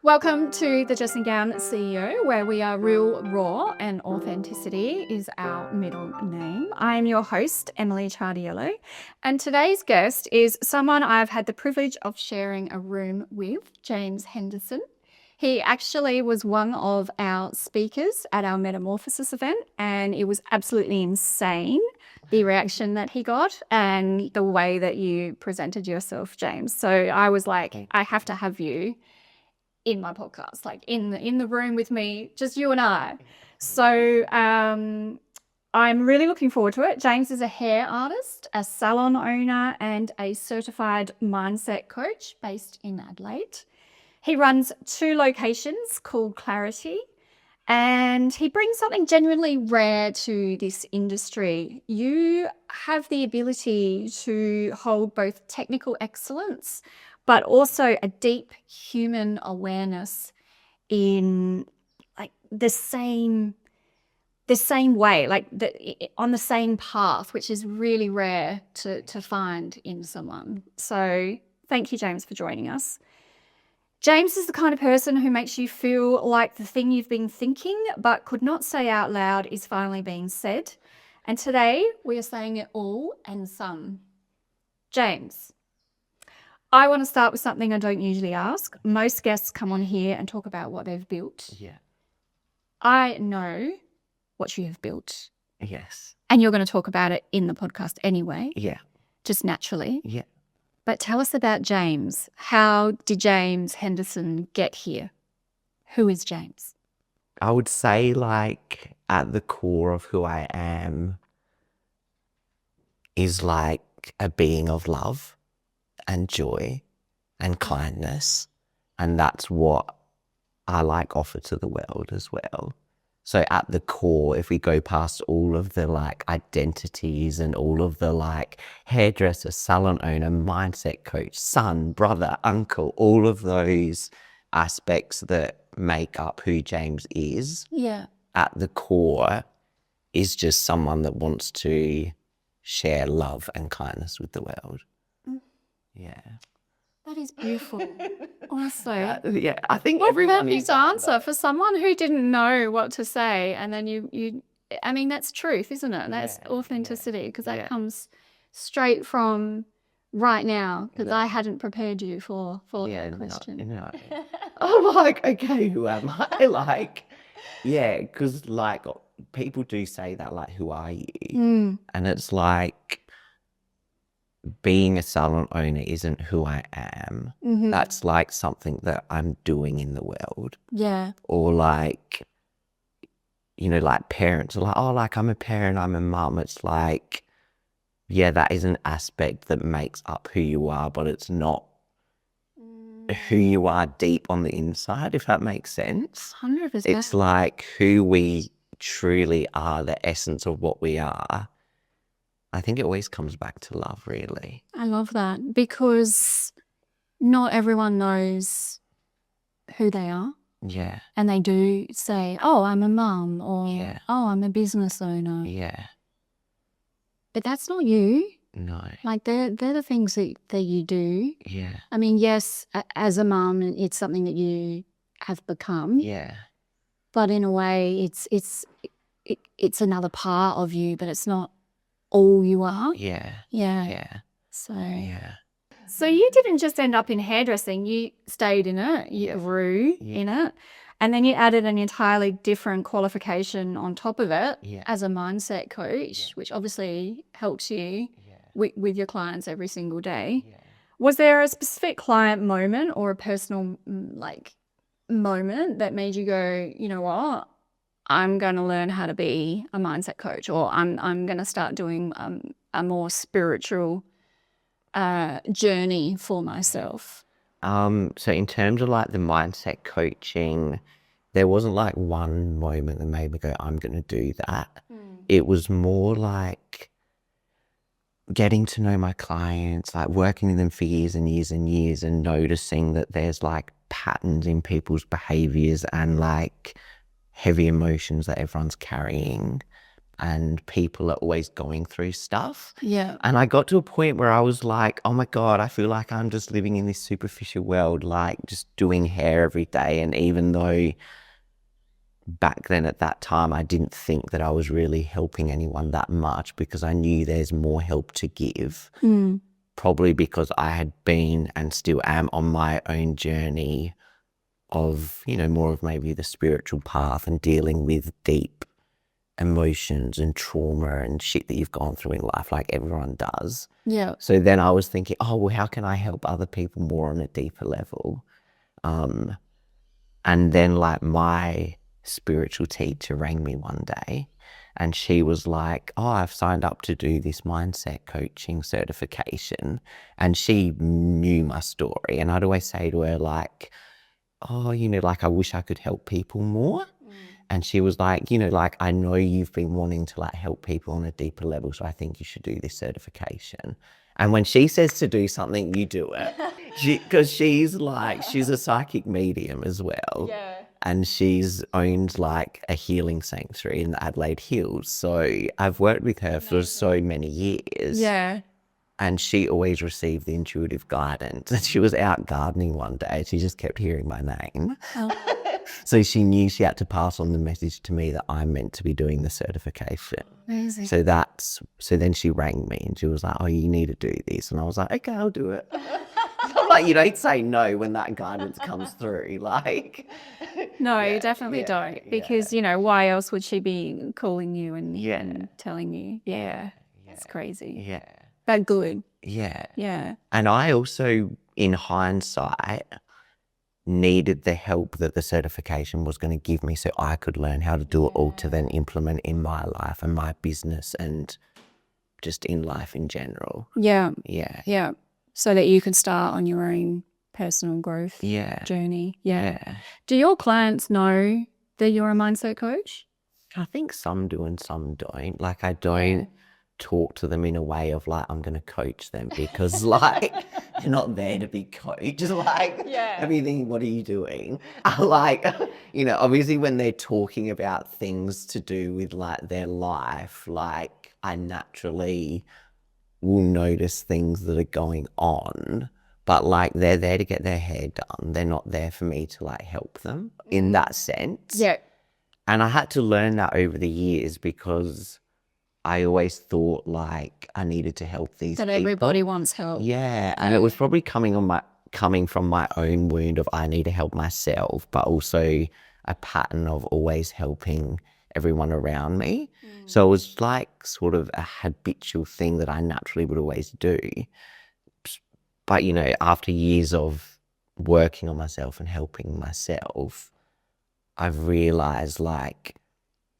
Welcome to the Just and Gown CEO, where we are real, raw, and authenticity is our middle name. I am your host, Emily Chardiello, and today's guest is someone I've had the privilege of sharing a room with, James Henderson. He actually was one of our speakers at our Metamorphosis event, and it was absolutely insane, the reaction that he got and the way that you presented yourself, James. So I was like, I have to have you in my podcast, like in the room with me, just you and I. So I'm really looking forward to it. James is a hair artist, a salon owner, and a certified mindset coach based in Adelaide. He runs 2 locations called Clarity, and he brings something genuinely rare to this industry. You have the ability to hold both technical excellence but also a deep human awareness in like the same way, like on the same path, which is really rare to find in someone. So thank you, James, for joining us. James is the kind of person who makes you feel like the thing you've been thinking but could not say out loud is finally being said. And today we are saying it all and some. James, I want to start with something I don't usually ask. Most guests come on here and talk about what they've built. Yeah. I know what you have built. Yes. And you're going to talk about it in the podcast anyway. Yeah. Just naturally. Yeah. But tell us about James. How did James Henderson get here? Who is James? I would say like at the core of who I am is like a being of love and joy and kindness, and that's what I like offer to the world as well. So at the core, if we go past all of the like identities and all of the like hairdresser, salon owner, mindset coach, son, brother, uncle, all of those aspects that make up who James is, at the core is just someone that wants to share love and kindness with the world. Yeah. That is beautiful. Honestly. Yeah, I think what everyone perfect answer for someone who didn't know what to say, and then you I mean, that's truth, isn't it? That's authenticity, because that comes straight from right now, because I hadn't prepared you for that question. No. I'm like, okay, who am I? Like, yeah, because like people do say that, like, who are you? And it's like, being a salon owner isn't who I am. That's like something that I'm doing in the world. Yeah. Or like, you know, like parents are like, oh, like I'm a parent, I'm a mum. It's like, yeah, that is an aspect that makes up who you are, but it's not who you are deep on the inside, if that makes sense. 100%. It's like who we truly are, the essence of what we are. I think it always comes back to love, really. I love that, because not everyone knows who they are. Yeah. And they do say, oh, I'm a mum, or oh, I'm a business owner. Yeah. But that's not you. No. Like they're the things that you do. Yeah. I mean, yes, as a mum, it's something that you have become. Yeah. But in a way, it's another part of you, but it's not all you are. Yeah. Yeah. Yeah. So you didn't just end up in hairdressing. You stayed in it. You grew in it. And then you added an entirely different qualification on top of it as a mindset coach, which obviously helps you with your clients every single day. Was there a specific client moment or a personal like moment that made you go, you know what, I'm going to learn how to be a mindset coach, or I'm going to start doing a more spiritual journey for myself? So in terms of like the mindset coaching, there wasn't like one moment that made me go, I'm going to do that. It was more like getting to know my clients, like working with them for years and years and years, and noticing that there's like patterns in people's behaviors and like heavy emotions that everyone's carrying. and people are always going through stuff. Yeah. And I got to a point where I was like, oh my God, I feel like I'm just living in this superficial world, like just doing hair every day. And even though back then at that time, I didn't think that I was really helping anyone that much, because I knew there's more help to give. Probably because I had been and still am on my own journey of, you know, more of maybe the spiritual path and dealing with deep emotions and trauma and shit that you've gone through in life, like everyone does. Yeah. So then I was thinking, oh, well, how can I help other people more on a deeper level? And then like my spiritual teacher rang me one day and she was like, oh, I've signed up to do this mindset coaching certification. And she knew my story. And I'd always say to her like, oh, you know, like I wish I could help people more. And she was like, you know, like, I know you've been wanting to like help people on a deeper level, so I think you should do this certification. And when she says to do something, you do it. Because she's a psychic medium as well. Yeah. And she's owned like a healing sanctuary in the Adelaide Hills. So I've worked with her for so many years. Yeah. And she always received the intuitive guidance. And she was out gardening one day. She just kept hearing my name. So she knew she had to pass on the message to me that I'm meant to be doing the certification. Amazing. So then she rang me and she was like, oh, you need to do this. And I was like, okay, I'll do it. I'm like, you don't say no when that guidance comes through. Like, No, you definitely don't. Because, you know, why else would she be calling you and telling you? Yeah. It's crazy. Yeah. But good. Yeah. Yeah. And I also, in hindsight, needed the help that the certification was going to give me so I could learn how to do it all to then implement in my life and my business and just in life in general. Yeah. Yeah. Yeah. So that you can start on your own personal growth journey. Yeah. Do your clients know that you're a mindset coach? I think some do and some don't. Like, I don't talk to them in a way of like, I'm going to coach them, because like, they're not there to be coached. Like, everything, what are you doing? Like, you know, obviously when they're talking about things to do with like their life, like I naturally will notice things that are going on, but like they're there to get their hair done. They're not there for me to like help them in that sense. Yeah. And I had to learn that over the years, because I always thought like I needed to help these people. That everybody wants help. Yeah. And it was probably coming from my own wound of I need to help myself, but also a pattern of always helping everyone around me. So it was like sort of a habitual thing that I naturally would always do. But, you know, after years of working on myself and helping myself, I've realized like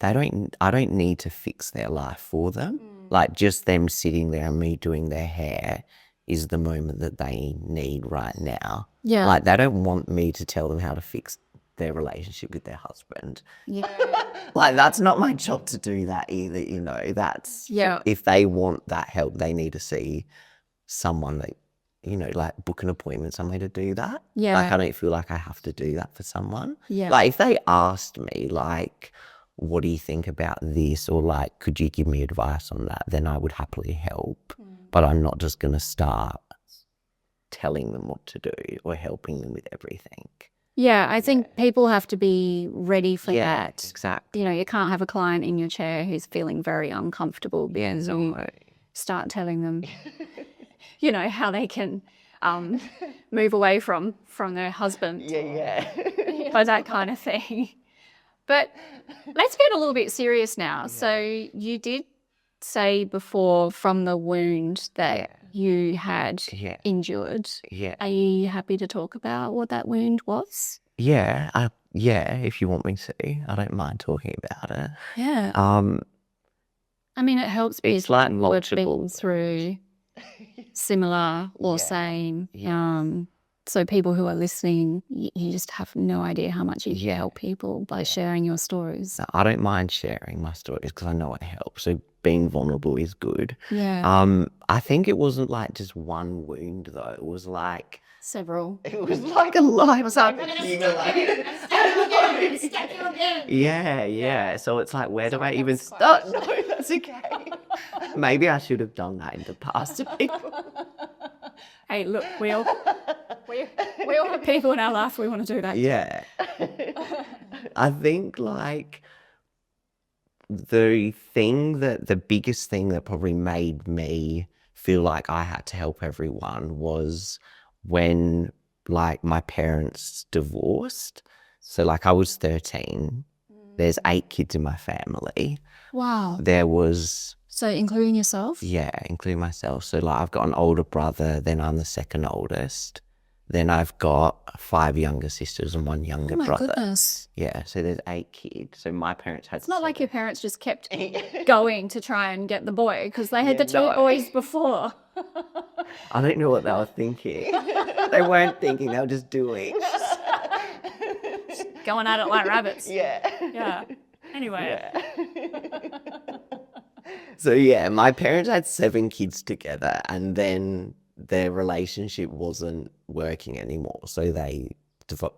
I don't need to fix their life for them. Like, just them sitting there and me doing their hair is the moment that they need right now. Yeah. Like, they don't want me to tell them how to fix their relationship with their husband. Yeah. Like, that's not my job to do that either, you know. That's, if they want that help, they need to see someone that, you know, like book an appointment somewhere to do that. Yeah. Like, I don't feel like I have to do that for someone. Yeah. Like, if they asked me, like, what do you think about this? Or like, could you give me advice on that? Then I would happily help. But I'm not just going to start telling them what to do or helping them with everything. Yeah, I think people have to be ready for Yeah, that. exactly. You know, you can't have a client in your chair who's feeling very uncomfortable because you start telling them, you know, how they can move away from their husband. Or that kind of thing. But let's get a little bit serious now. So you did say before, from the wound that you had endured. Yeah. Are you happy to talk about what that wound was? Yeah. If you want me to, I don't mind talking about it. Yeah. I mean, it helps It's people like who have been through similar or same. So people who are listening, you just have no idea how much you can help people by sharing your stories. No, I don't mind sharing my stories because I know it helps. So being vulnerable is good. Yeah. I think it wasn't like just one wound though. It was like several. It was like a lifetime. Yeah. So it's like, where do I even start? No, That's okay. Maybe I should have done that in the past to people. Hey, look, we all have people in our life we want to do that. Yeah. I think like the biggest thing that probably made me feel like I had to help everyone was when like my parents divorced. So like I was 13. There's 8 kids in my family. Wow. There was... So including yourself? Yeah, including myself. So like I've got an older brother, then I'm the second oldest. Then I've got 5 younger sisters and 1 younger brother. Oh my goodness. Yeah, so there's 8 kids. So my parents had... It's not like your parents just kept going to try and get the boy because they had the 2 boys before. I don't know what they were thinking. They weren't thinking, they were just doing. Going at it like rabbits. Yeah. Anyway. Yeah. So yeah, my parents had 7 kids together, and then their relationship wasn't working anymore. So they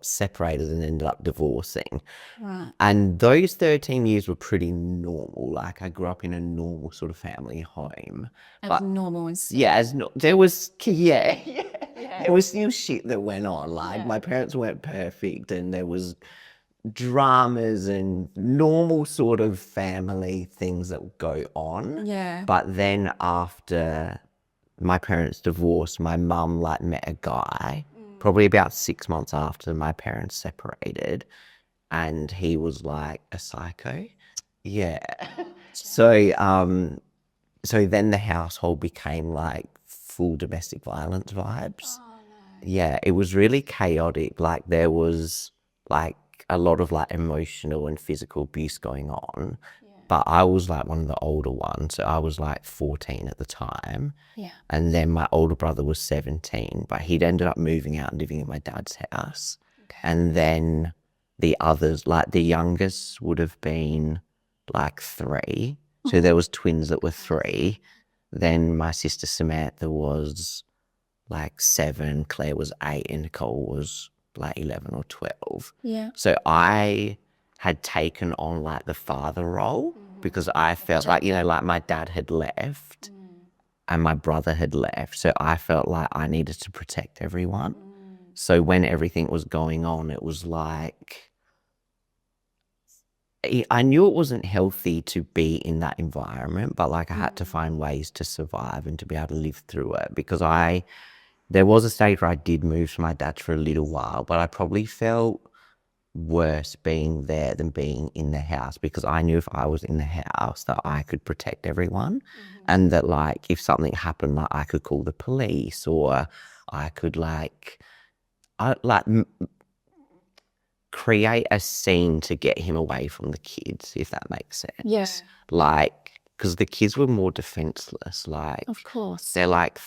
separated and ended up divorcing. Right. And those 13 years were pretty normal. Like I grew up in a normal sort of family home. As normal as... Yeah, there was there was still shit that went on. Like my parents weren't perfect, and there was dramas and normal sort of family things that would go on. Yeah. But then after my parents divorced, my mum like met a guy probably about 6 months after my parents separated, and he was like a psycho. Yeah. So then the household became like full domestic violence vibes. Oh, no. Yeah, it was really chaotic. Like there was like a lot of like emotional and physical abuse going on. Yeah. But I was like one of the older ones. So I was like 14 at the time. Yeah. And then my older brother was 17, but he'd ended up moving out and living in my dad's house. Okay. And then the others, like the youngest would have been like 3. So there was twins that were 3. Then my sister Samantha was like 7, Claire was 8, and Nicole was like 11 or 12. Yeah. So I had taken on like the father role because I felt like, like my dad had left and my brother had left. So I felt like I needed to protect everyone. So when everything was going on, it was like, I knew it wasn't healthy to be in that environment, but like I had to find ways to survive and to be able to live through it, because there was a stage where I did move to my dad's for a little while, but I probably felt worse being there than being in the house, because I knew if I was in the house that I could protect everyone, and that like if something happened, like I could call the police, or I could create a scene to get him away from the kids, if that makes sense. Yes. Like, because the kids were more defenseless. Like, of course, they're like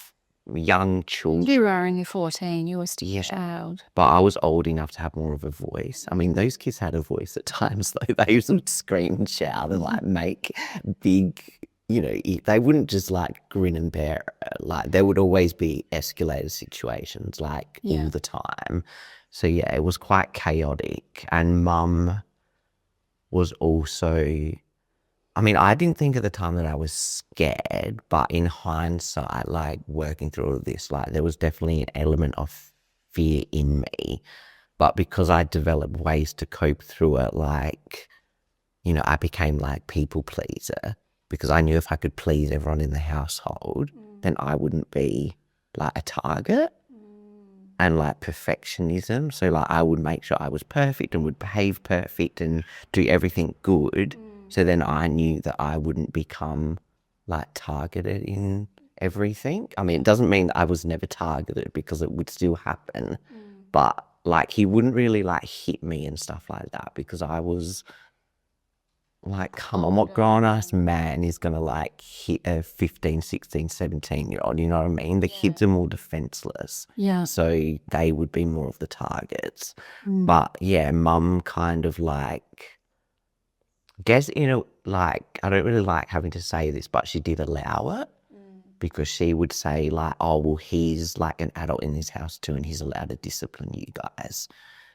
young children. You were only 14. You were still a child. But I was old enough to have more of a voice. I mean, those kids had a voice at times, though. They used to scream and shout and like make big, they wouldn't just like grin and bear it. Like there would always be escalated situations like all the time. So yeah, it was quite chaotic. And mum was also, I mean, I didn't think at the time that I was scared, but in hindsight, like working through all of this, like there was definitely an element of fear in me. But because I developed ways to cope through it, like, I became like people pleaser, because I knew if I could please everyone in the household, then I wouldn't be like a target. And like perfectionism. So like I would make sure I was perfect and would behave perfect and do everything good. So then I knew that I wouldn't become like targeted in everything. I mean, it doesn't mean that I was never targeted, because it would still happen. But like he wouldn't really like hit me and stuff like that, because I was like, come on, what grown-ass man is going to like hit a 15, 16, 17-year-old, you know what I mean? The kids are more defenseless. Yeah. So they would be more of the targets. But yeah, mum kind of like, I guess, like, I don't really like having to say this, but she did allow it, because she would say like, oh, well, he's like an adult in this house too, and he's allowed to discipline you guys.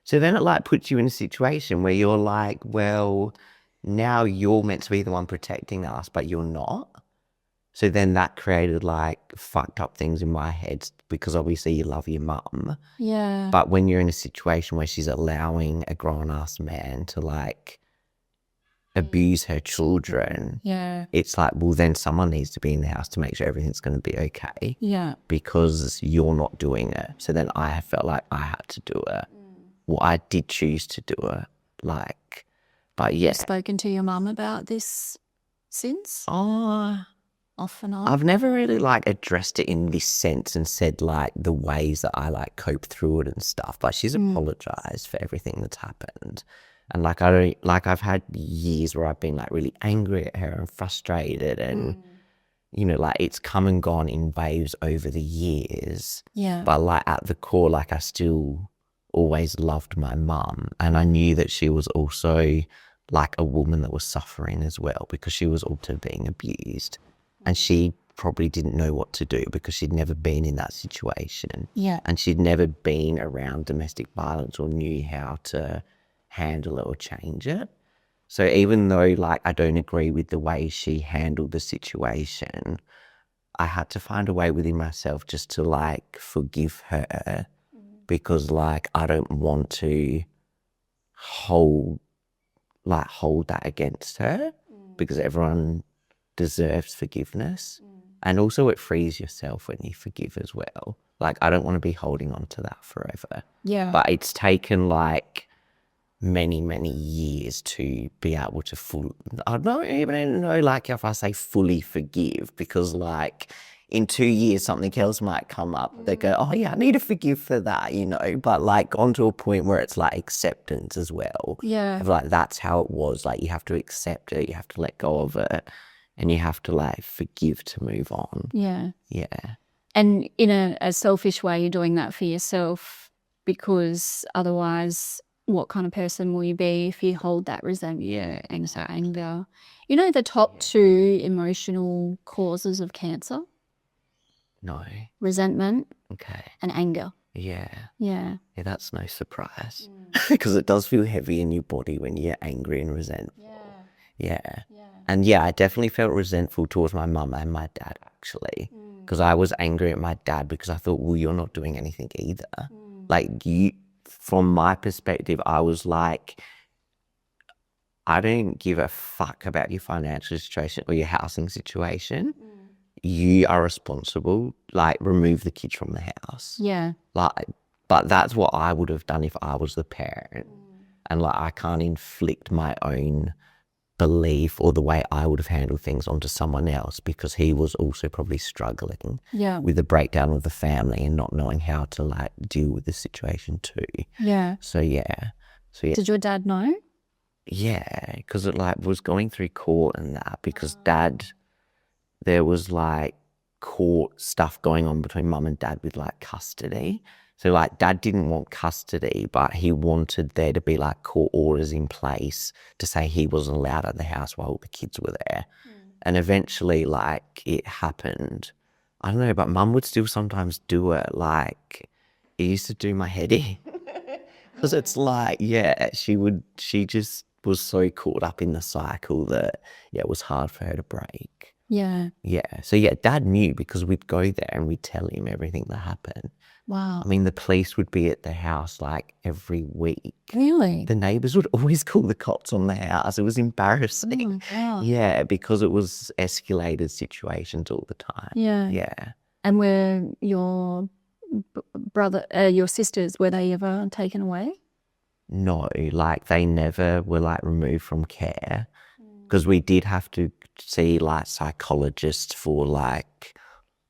So then it like puts you in a situation where you're like, well, now you're meant to be the one protecting us, but you're not. So then that created like fucked up things in my head because obviously you love your mum. Yeah. But when you're in a situation where she's allowing a grown-ass man to like abuse her children, Yeah. it's like, well, then someone needs to be in the house to make sure everything's going to be okay. Yeah. Because you're not doing it. So then I felt like I had to do it. Well, I did choose to do it. Like, but yeah. You've spoken to your mum about this since? Oh, Off and on? I've never really like addressed it in this sense and said like the ways that I like cope through it and stuff. But she's apologized for everything that's happened. And like I don't like I've had years where I've been like really angry at her and frustrated and you know, like it's come and gone in waves over the years. Yeah. But like at the core, like I still always loved my mum. And I knew that she was also like a woman that was suffering as well because she was also being abused. And she probably didn't know what to do because she'd never been in that situation. Yeah. And she'd never been around domestic violence or knew how to handle it or change it. So even though like I don't agree with the way she handled the situation, I had to find a way within myself just to like forgive her because like I don't want to hold that against her because everyone deserves forgiveness. And also it frees yourself when you forgive as well. Like I don't want to be holding on to that forever. Yeah. But it's taken like many, many years to be able to I don't even know like if I say fully forgive because like in 2 years something else might come up. They go, oh yeah, I need to forgive for that, you know, but like onto a point where it's like acceptance as well. Yeah. Of like that's how it was. Like you have to accept it, you have to let go of it and you have to like forgive to move on. Yeah. Yeah. And in a selfish way, you're doing that for yourself because otherwise, what kind of person will you be if you hold that resentment and anger? You know the top 2 emotional causes of cancer? No. Resentment Okay. and anger. Yeah. Yeah. Yeah, that's no surprise because it does feel heavy in your body when you're angry and resentful. Yeah. And yeah, I definitely felt resentful towards my mum and my dad actually because I was angry at my dad because I thought, well, you're not doing anything either. Like you, from my perspective, I was like, I don't give a fuck about your financial situation or your housing situation. You are responsible. Like, remove the kids from the house. Yeah. Like, but that's what I would have done if I was the parent. And like, I can't inflict my own belief or the way I would have handled things onto someone else because he was also probably struggling with the breakdown of the family and not knowing how to like deal with the situation too. Yeah. So yeah. Did your dad know? Yeah, because it like was going through court and that because dad, there was like court stuff going on between mum and dad with like custody. So like dad didn't want custody, but he wanted there to be like court orders in place to say he wasn't allowed at the house while the kids were there. And eventually like it happened. I don't know, but mum would still sometimes do it. Like it used to do my head in. Because it's like, yeah, she just was so caught up in the cycle that, yeah, it was hard for her to break. Yeah. Yeah. So, yeah, dad knew because we'd go there and we'd tell him everything that happened. Wow. I mean, the police would be at the house like every week. Really? The neighbours would always call the cops on the house. It was embarrassing. Wow. Yeah, because it was escalated situations all the time. Yeah. Yeah. And were your your sisters, were they ever taken away? No, like they never were like removed from care because we did have to see like psychologists for like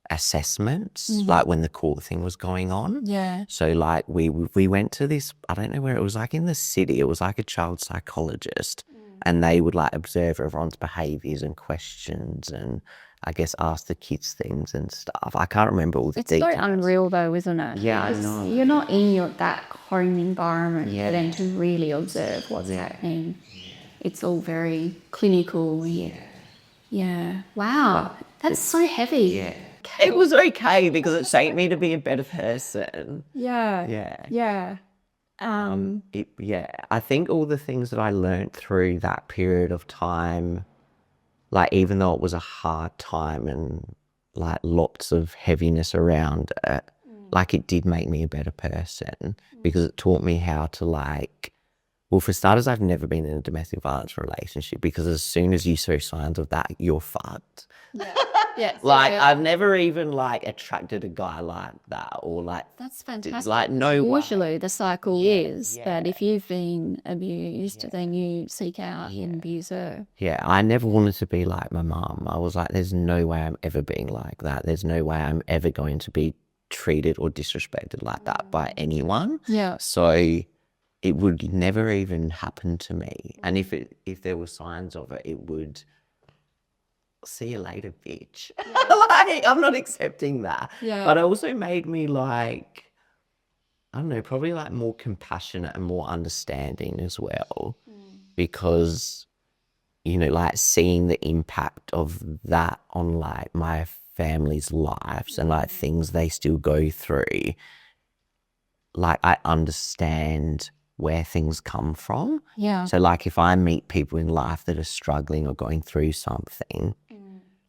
assessments, like when the court thing was going on. Yeah. So like we went to this, I don't know where it was, like in the city, it was like a child psychologist and they would like observe everyone's behaviours and questions and I guess ask the kids things and stuff. I can't remember all the details. It's so unreal though, isn't it? Yeah, I know. You're not in that home environment for them to really observe what's happening. It's all very clinical. Yeah. Wow. That's so heavy. Yeah. It was okay because it shaped me to be a better person. Yeah. Yeah. Yeah. I think all the things that I learned through that period of time, like even though it was a hard time and like lots of heaviness around it, like it did make me a better person because it taught me how to like, well, for starters, I've never been in a domestic violence relationship because as soon as you show signs of that, you're fucked. Yes. Like I've never even like attracted a guy like that or like That's fantastic. like no way. Usually the cycle is that if you've been abused, then you seek out an abuser. Yeah, I never wanted to be like my mum. I was like, there's no way I'm ever being like that. There's no way I'm ever going to be treated or disrespected like that by anyone. Yeah. So it would never even happen to me. And if there were signs of it, it would see you later, bitch. Like, I'm not accepting that. Yeah. But it also made me like, I don't know, probably like more compassionate and more understanding as well. Because, you know, like seeing the impact of that on like my family's lives and like things they still go through, like I understand where things come from. Yeah. So like if I meet people in life that are struggling or going through something,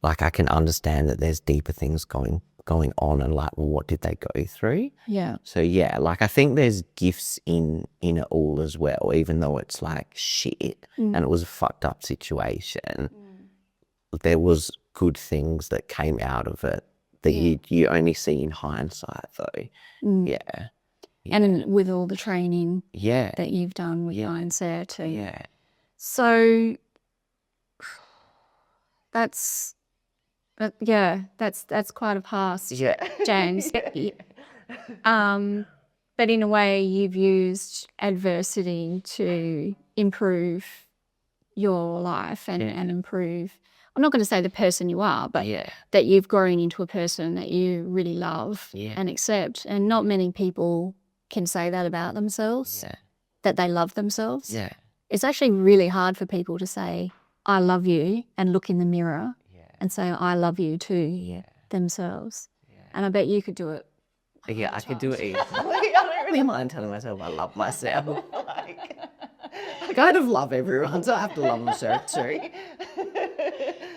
like I can understand that there's deeper things going on and like, well, what did they go through? Yeah. So yeah, like I think there's gifts in it all as well, even though it's like shit and it was a fucked up situation. There was good things that came out of it that you only see in hindsight though. Yeah. And with all the training that you've done with mindset too. Yeah. So that's quite a past, James. But in a way, you've used adversity to improve your life and improve. I'm not going to say the person you are, but that you've grown into a person that you really love and accept. And not many people can say that about themselves, that they love themselves. Yeah. It's actually really hard for people to say, I love you, and look in the mirror and say, I love you too, themselves. And I bet you could do it. Yeah, I could do it easily. I don't really mind telling myself I love myself. Like, I kind of love everyone, so I have to love myself too.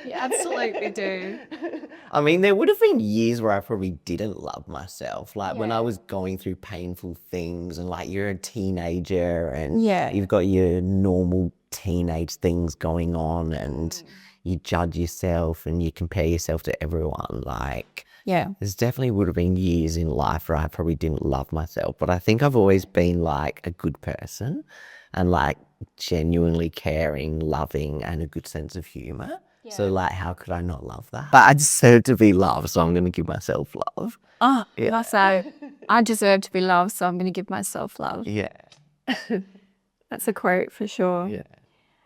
You absolutely do. I mean, there would have been years where I probably didn't love myself. Like when I was going through painful things and like you're a teenager and you've got your normal teenage things going on and you judge yourself and you compare yourself to everyone. Like, there's definitely would have been years in life where I probably didn't love myself. But I think I've always been like a good person and like genuinely caring, loving and a good sense of humor. So like, how could I not love that? But I deserve to be loved, so I'm going to give myself love. Oh, so I deserve to be loved, so I'm going to give myself love. Yeah. That's a quote for sure. Yeah.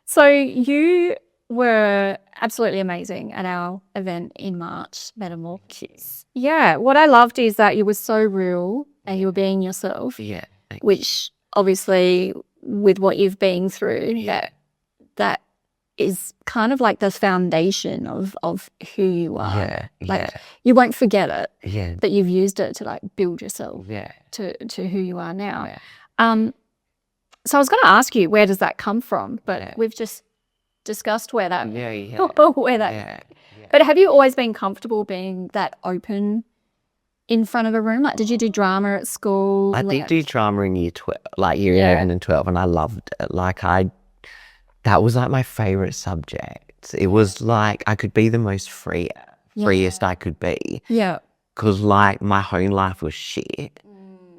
So you were absolutely amazing at our event in March, Metamorphosis. Yeah, what I loved is that you were so real and you were being yourself. Yeah. Which obviously with what you've been through, that is kind of like the foundation of who you are. Yeah. Like you won't forget it. Yeah. But you've used it to like build yourself to who you are now. Yeah. So I was going to ask you, where does that come from? But we've just discussed where that. But have you always been comfortable being that open in front of a room? Like, did you do drama at school? I did do drama in year 12, like year 11 and 12, and I loved it. Like that was like my favorite subject. It was like I could be the most freest I could be. Yeah. Because like my home life was shit.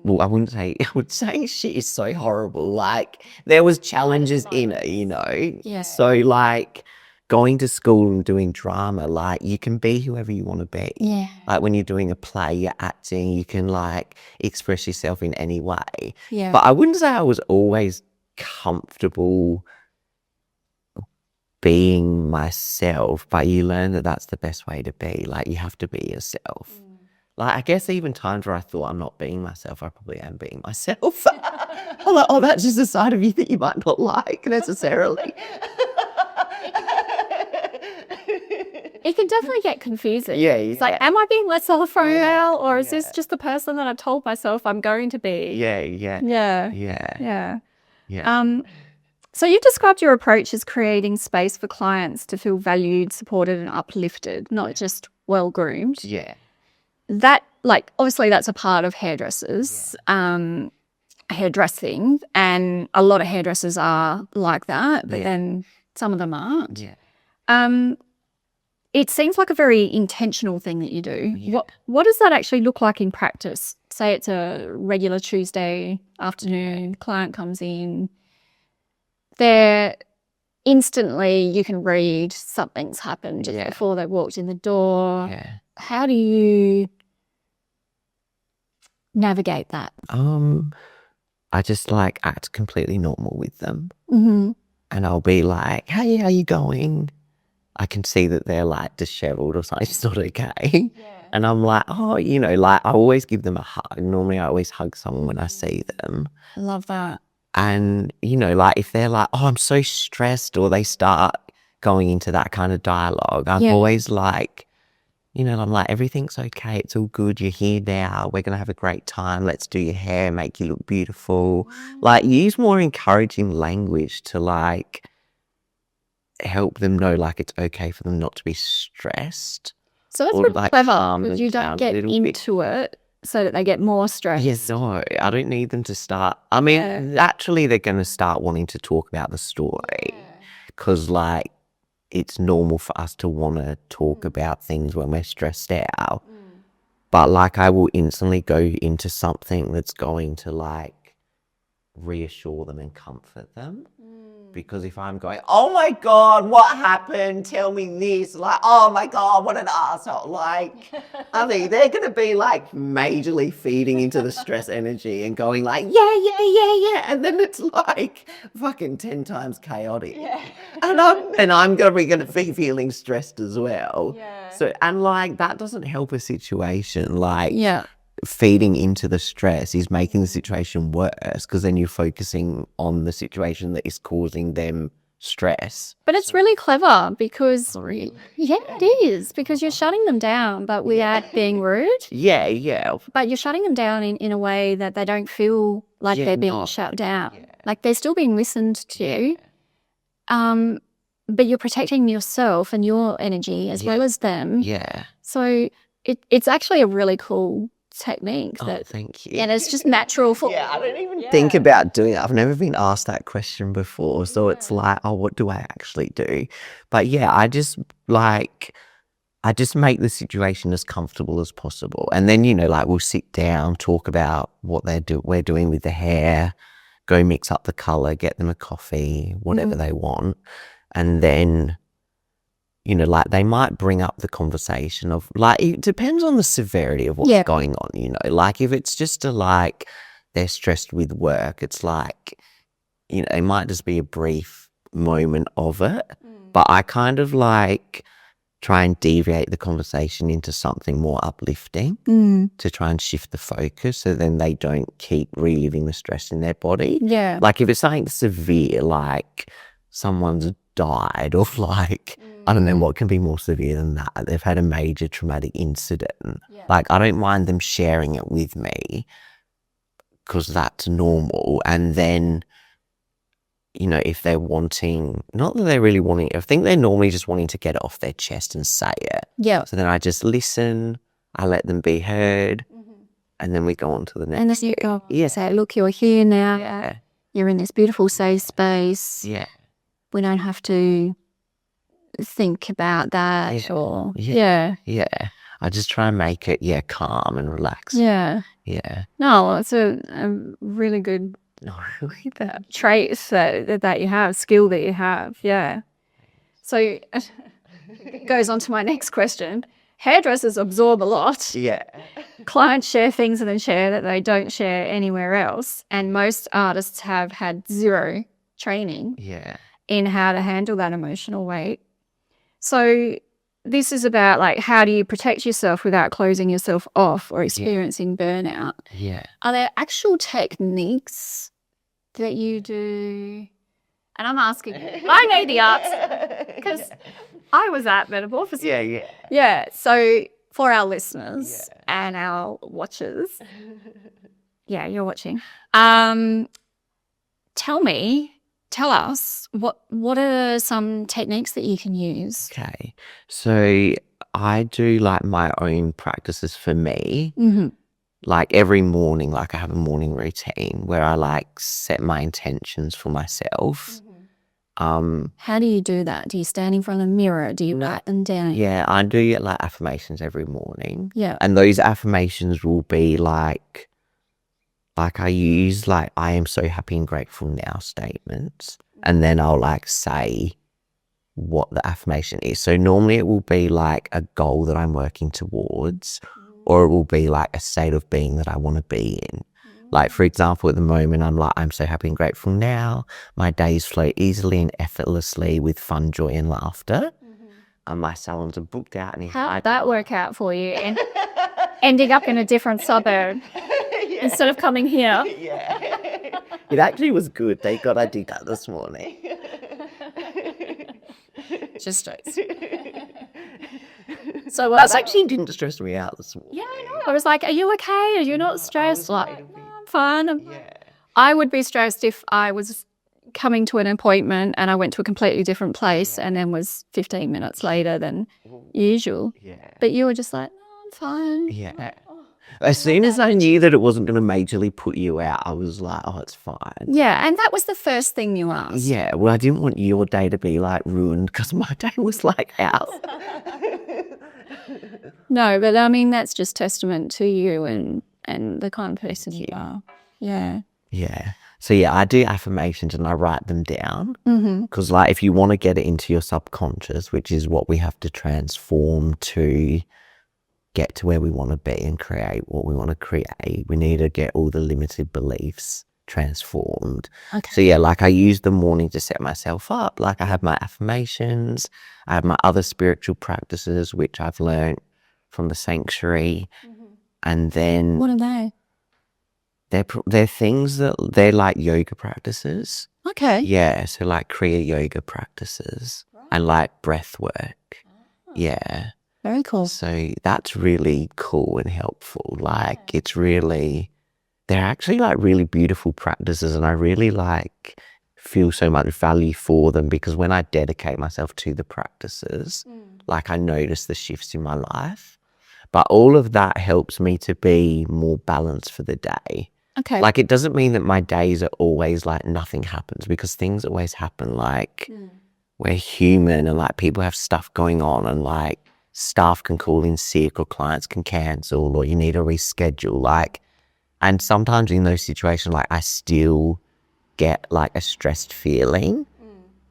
Well, I would say shit is so horrible. Like there was challenges in it, you know? Yeah. So like going to school and doing drama, like you can be whoever you want to be. Yeah. Like when you're doing a play, you're acting, you can like express yourself in any way. Yeah. But I wouldn't say I was always comfortable being myself, but you learn that that's the best way to be. Like you have to be yourself. Like I guess even times where I thought I'm not being myself, I probably am being myself. I'm like, oh, that's just a side of you that you might not like necessarily. It can definitely get confusing. Yeah, It's like, am I being less alpha male, or is this just the person that I've told myself I'm going to be? Yeah. So you've described your approach as creating space for clients to feel valued, supported, and uplifted, not just well-groomed. Yeah. That, like, obviously that's a part of hairdressers, hairdressing, and a lot of hairdressers are like that, but then some of them aren't. Yeah. It seems like a very intentional thing that you do. What does that actually look like in practice? Say it's a regular Tuesday afternoon, client comes in, they're instantly, you can read something's happened just before they walked in the door. Yeah. How do you navigate that? I just like act completely normal with them. Mm-hmm. And I'll be like, hey, how you going? I can see that they're like disheveled or something. It's not okay. And I'm like, oh, you know, like I always give them a hug. Normally I always hug someone when I see them. I love that. And, you know, like if they're like, oh, I'm so stressed, or they start going into that kind of dialogue, I'm always like, you know, I'm like, everything's okay. It's all good. You're here now. We're going to have a great time. Let's do your hair, make you look beautiful. Like use more encouraging language to like help them know like it's okay for them not to be stressed. So that's really clever, because you don't get into it so that they get more stressed. Yes, no, I don't need them to start. I mean, naturally they're going to start wanting to talk about the story because like it's normal for us to want to talk about things when we're stressed out. But like I will instantly go into something that's going to like reassure them and comfort them. Because if I'm going, oh my God, what happened? Tell me this. Like, oh my God, what an asshole. Like, I mean, they're going to be like majorly feeding into the stress energy and going like, yeah. And then it's like fucking 10 times chaotic. And I'm going to be feeling stressed as well. So, and like, that doesn't help a situation. Like, feeding into the stress is making the situation worse, because then you're focusing on the situation that is causing them stress. But it's really clever because, it is, because you're shutting them down, but without being rude. But you're shutting them down in a way that they don't feel like they're being shut down. Like they're still being listened to, but you're protecting yourself and your energy as well as them. So it's actually a really cool technique. Thank you. And it's just natural for I don't even think about doing it. I've never been asked that question before, so it's like, oh, what do I actually do? But I just make the situation as comfortable as possible, and then like we'll sit down, talk about what we're doing with the hair, go mix up the color, get them a coffee, whatever they want, and then like they might bring up the conversation of like, it depends on the severity of what's going on, like if it's just like they're stressed with work, it's like, it might just be a brief moment of it, but I kind of like try and deviate the conversation into something more uplifting to try and shift the focus, so then they don't keep reliving the stress in their body. Like if it's something severe, like someone's died, or like I don't know what can be more severe than that, they've had a major traumatic incident, like I don't mind them sharing it with me because that's normal. And then if they're wanting, not that they're really wanting it, I think they're normally just wanting to get it off their chest and say it. So then I just listen, I let them be heard, and then we go on to the next. And then you go, say, look, you're here now, you're in this beautiful safe space, we don't have to think about that, or I just try and make it calm and relaxed. No, it's a really good trait that you have, skill that you have. So it goes on to my next question. Hairdressers absorb a lot. Clients share things and then share that they don't share anywhere else, and most artists have had zero training in how to handle that emotional weight. So this is about like, how do you protect yourself without closing yourself off or experiencing burnout? Are there actual techniques that you do? And I'm asking, I know the answer because I was at Metamorphosis. Yeah. Yeah. So for our listeners and our watchers, yeah, you're watching. Tell us what are some techniques that you can use? Okay. So I do like my own practices for me. Mm-hmm. Like every morning, like I have a morning routine where I like set my intentions for myself. How do you do that? Do you stand in front of a mirror? Do you write them down? Yeah, I do get like affirmations every morning. Yeah. And those affirmations will be like I use like I am so happy and grateful now statements. And then I'll like say what the affirmation is. So normally it will be like a goal that I'm working towards, or it will be like a state of being that I want to be in. Like, for example, at the moment, I'm like, I'm so happy and grateful now. My days flow easily and effortlessly with fun, joy, and laughter. And my salons are booked out. And how did that work out for you? And ending up in a different suburb instead of coming here? Yeah. It actually was good. Thank God I did that this morning. Just stress. So That's actually didn't stress me out this morning. Yeah, I know. I was like, are you okay? Are you not stressed? Like, no, I'm fine. I would be stressed if I was coming to an appointment and I went to a completely different place and then was 15 minutes later than usual. Yeah. But you were just like, no, I'm fine. Yeah. As soon as I knew that it wasn't going to majorly put you out, I was like, oh, it's fine. Yeah, and that was the first thing you asked. Yeah, well, I didn't want your day to be like ruined because my day was like out. No, but I mean, that's just testament to you and the kind of person you are. Yeah. Yeah. So yeah, I do affirmations and I write them down because like if you want to get it into your subconscious, which is what we have to transform to get to where we want to be and create what we want to create, we need to get all the limited beliefs transformed. Okay. So yeah, like I use the morning to set myself up. Like I have my affirmations, I have my other spiritual practices, which I've learned from the sanctuary. And then What are they? they're things that they're like yoga practices. Okay. Yeah, so like Kriya yoga practices and like breath work. Yeah. Very cool. So that's really cool and helpful. Like it's really, they're actually like really beautiful practices and I really like feel so much value for them because when I dedicate myself to the practices, like I notice the shifts in my life. But all of that helps me to be more balanced for the day. Okay. Like it doesn't mean that my days are always like nothing happens because things always happen. Like we're human and like people have stuff going on and like staff can call in sick or clients can cancel or you need to reschedule. Like, and sometimes in those situations, like I still get like a stressed feeling,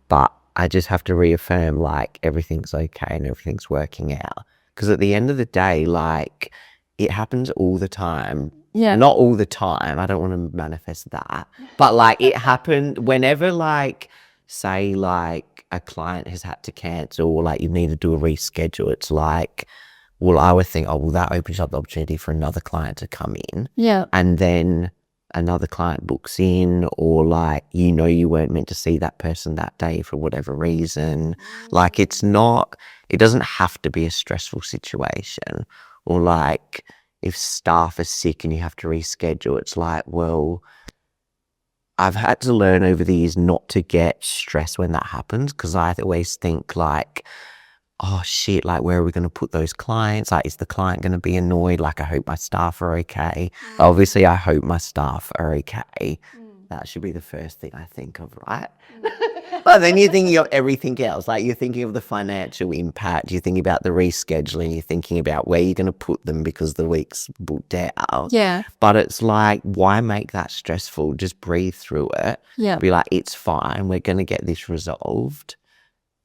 but I just have to reaffirm like everything's okay and everything's working out. Because at the end of the day, like it happens all the time. Yeah. Not all the time. I don't want to manifest that. But like it happened whenever like, say like a client has had to cancel or like you need to do a reschedule. It's like, well, I would think, oh, well, that opens up the opportunity for another client to come in. Yeah. And then another client books in or like, you know, you weren't meant to see that person that day for whatever reason. Like it doesn't have to be a stressful situation. Or like if staff are sick and you have to reschedule, it's like, well, I've had to learn over the years not to get stressed when that happens because I always think like, oh shit, like where are we going to put those clients? Like is the client going to be annoyed? Like I hope my staff are okay. Obviously I hope my staff are okay. That should be the first thing I think of, right? But then you're thinking of everything else. Like you're thinking of the financial impact. You're thinking about the rescheduling. You're thinking about where you're going to put them because the week's booked out. Yeah. But it's like, why make that stressful? Just breathe through it. Yeah. Be like, it's fine. We're going to get this resolved.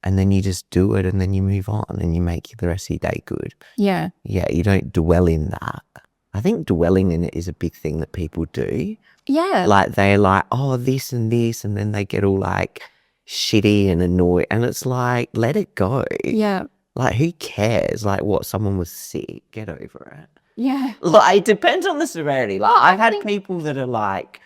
And then you just do it and then you move on and you make the rest of your day good. Yeah. Yeah, you don't dwell in that. I think dwelling in it is a big thing that people do. Yeah. Like they're like, oh, this and this. And then they get all like shitty and annoyed. And it's like, let it go. Yeah. Like who cares? Like what, someone was sick. Get over it. Yeah. Like it depends on the severity. Like I've had people that are like,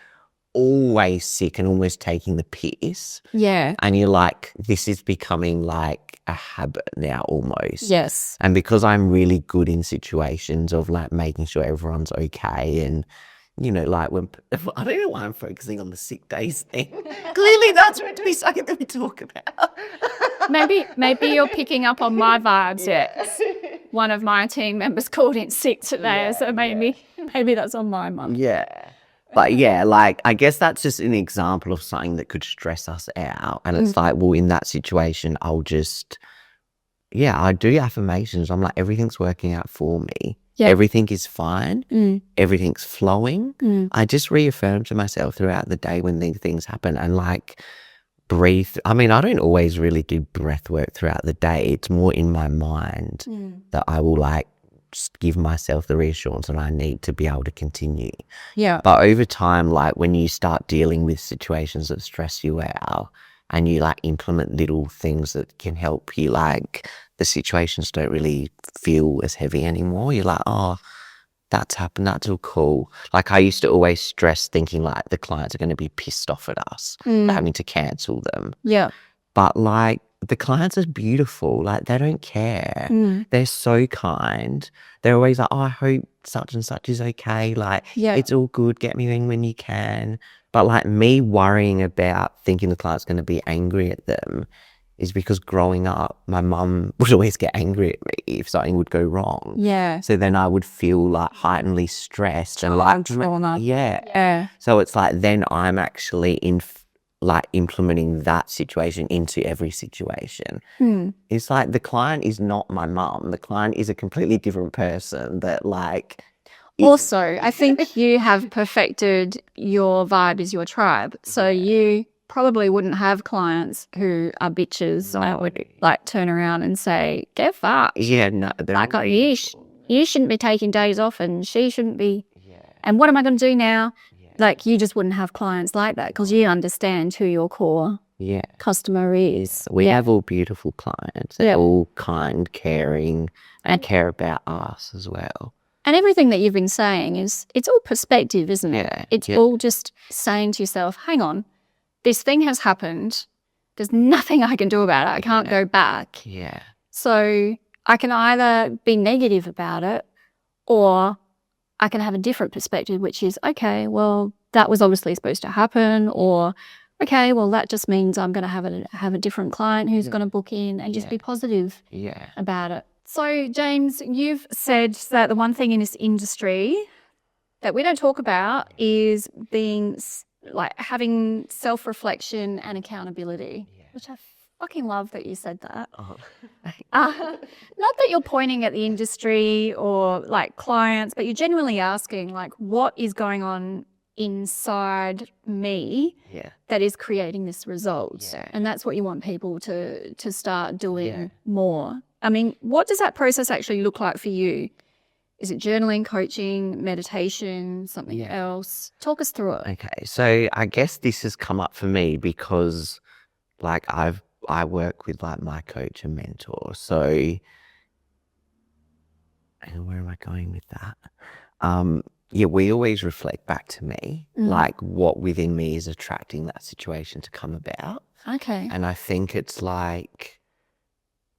always sick and almost taking the piss. Yeah. And you're like, this is becoming like a habit now almost. Yes. And because I'm really good in situations of like making sure everyone's okay, and you know, like when I don't know why I'm focusing on the sick days thing. Clearly that's meant to be something that we talk about. Maybe you're picking up on my vibes. Yes. One of my team members called in sick today, so maybe that's on my mind. Yeah. But yeah, like I guess that's just an example of something that could stress us out. And it's like, well, in that situation, I do affirmations. I'm like, everything's working out for me. Yeah. Everything is fine. Everything's flowing. I just reaffirm to myself throughout the day when these things happen, and like breathe. I mean, I don't always really do breath work throughout the day. It's more in my mind that I will like just give myself the reassurance that I need to be able to continue. Yeah. But over time, like when you start dealing with situations that stress you out and you like implement little things that can help you, like the situations don't really feel as heavy anymore. You're like, oh, that's happened. That's all cool. Like I used to always stress thinking like the clients are going to be pissed off at us for having to cancel them. Yeah. But like the clients are beautiful. Like they don't care. They're so kind. They're always like, oh, I hope such and such is okay. Like it's all good. Get me in when you can. But like me worrying about thinking the client's going to be angry at them is because growing up, my mum would always get angry at me if something would go wrong. Yeah. So then I would feel like heightenedly stressed and like, yeah. So it's like then I'm actually like implementing that situation into every situation. It's like the client is not my mum. The client is a completely different person that like. Also, I think you have perfected your vibe is your tribe. So you probably wouldn't have clients who are bitches that would like turn around and say, get fucked. Yeah, no. Like, oh, you shouldn't be taking days off and she shouldn't be. Yeah. And what am I going to do now? Yeah. Like, you just wouldn't have clients like that because you understand who your core customer is. We have all beautiful clients. They're all kind, caring, and care about us as well. And everything that you've been saying it's all perspective, isn't it? Yeah. It's all just saying to yourself, hang on. This thing has happened. There's nothing I can do about it. I can't go back. Yeah. So I can either be negative about it or I can have a different perspective, which is, okay, well, that was obviously supposed to happen, or, okay, well, that just means I'm going to have a different client who's going to book in, and just be positive about it. So, James, you've said that the one thing in this industry that we don't talk about is being like having self-reflection and accountability, which I fucking love that you said that. Not that you're pointing at the industry or like clients, but you're genuinely asking like, what is going on inside me that is creating this result? And that's what you want people to start doing more. I mean, what does that process actually look like for you? Is it journaling, coaching, meditation, something else? Talk us through it. Okay, so I guess this has come up for me because like I work with like my coach and mentor. So where am I going with that? We always reflect back to me, like what within me is attracting that situation to come about. Okay. And I think it's like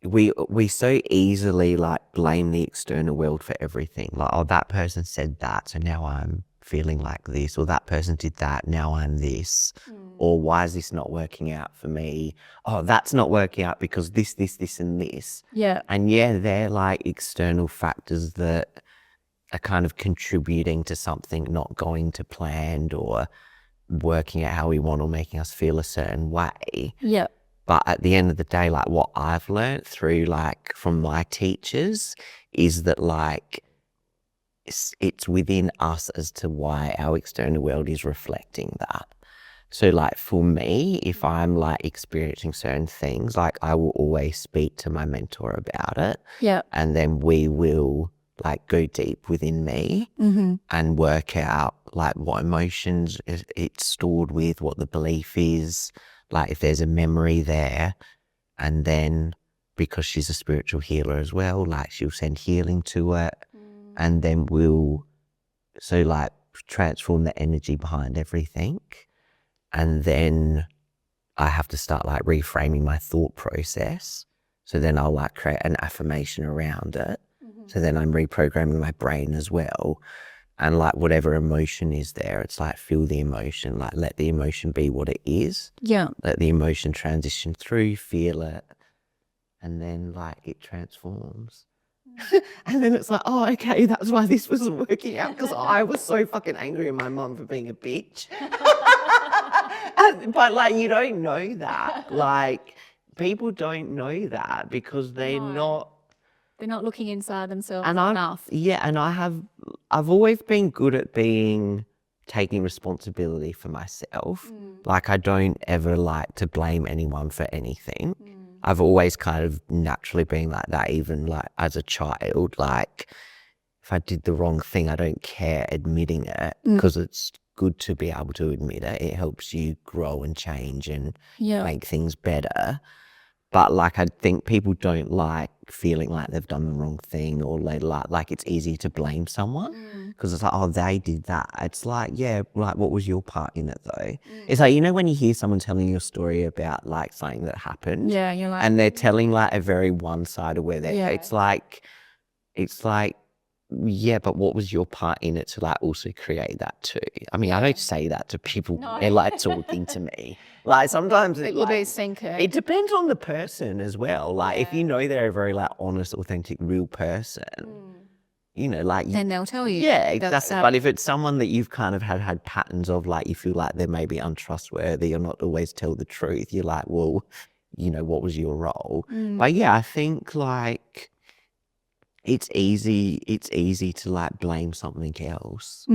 we so easily like blame the external world for everything. Like, oh, that person said that, so now I'm feeling like this, or that person did that, now I'm this. Or why is this not working out for me? Oh, that's not working out because this, and this. Yeah. And they're like external factors that are kind of contributing to something not going to plan or working out how we want or making us feel a certain way. Yeah. But at the end of the day, like what I've learned through like from my teachers is that like it's within us as to why our external world is reflecting that. So like for me, if I'm like experiencing certain things, like I will always speak to my mentor about it. Yeah. And then we will like go deep within me and work out like what emotions it's stored with, what the belief is, like if there's a memory there. And then because she's a spiritual healer as well, like she'll send healing to it. And then so like transform the energy behind everything. And then I have to start like reframing my thought process. So then I'll like create an affirmation around it. So then I'm reprogramming my brain as well. And like whatever emotion is there, it's like feel the emotion, like let the emotion be what it is. Yeah. Let the emotion transition through, feel it. And then like it transforms. And then it's like, oh, okay, that's why this wasn't working out, because I was so fucking angry at my mum for being a bitch. But like, you don't know that. Like, people don't know that because they're not looking inside themselves and enough. And I've always been good at taking responsibility for myself. Like, I don't ever like to blame anyone for anything. I've always kind of naturally been like that, even like as a child. Like, if I did the wrong thing, I don't care admitting it, because it's good to be able to admit it. It helps you grow and change and make things better. But like, I think people don't like feeling like they've done the wrong thing, or they like it's easy to blame someone because it's like, oh, they did that. It's like, yeah, like what was your part in it though? It's like, you know, when you hear someone telling you a story about like something that happened, you're like, and they're telling like a very one-sided where it's like, yeah, but what was your part in it to like also create that too? I mean, I don't say that to people. They're like talking to me. Like sometimes it depends on the person as well. Like if you know they're a very like honest, authentic, real person, you know, like then they'll tell you. Yeah, exactly. But if it's someone that you've kind of had patterns of, like you feel like they're maybe untrustworthy or not always tell the truth, you're like, well, you know, what was your role? But yeah, I think like it's easy to like blame something else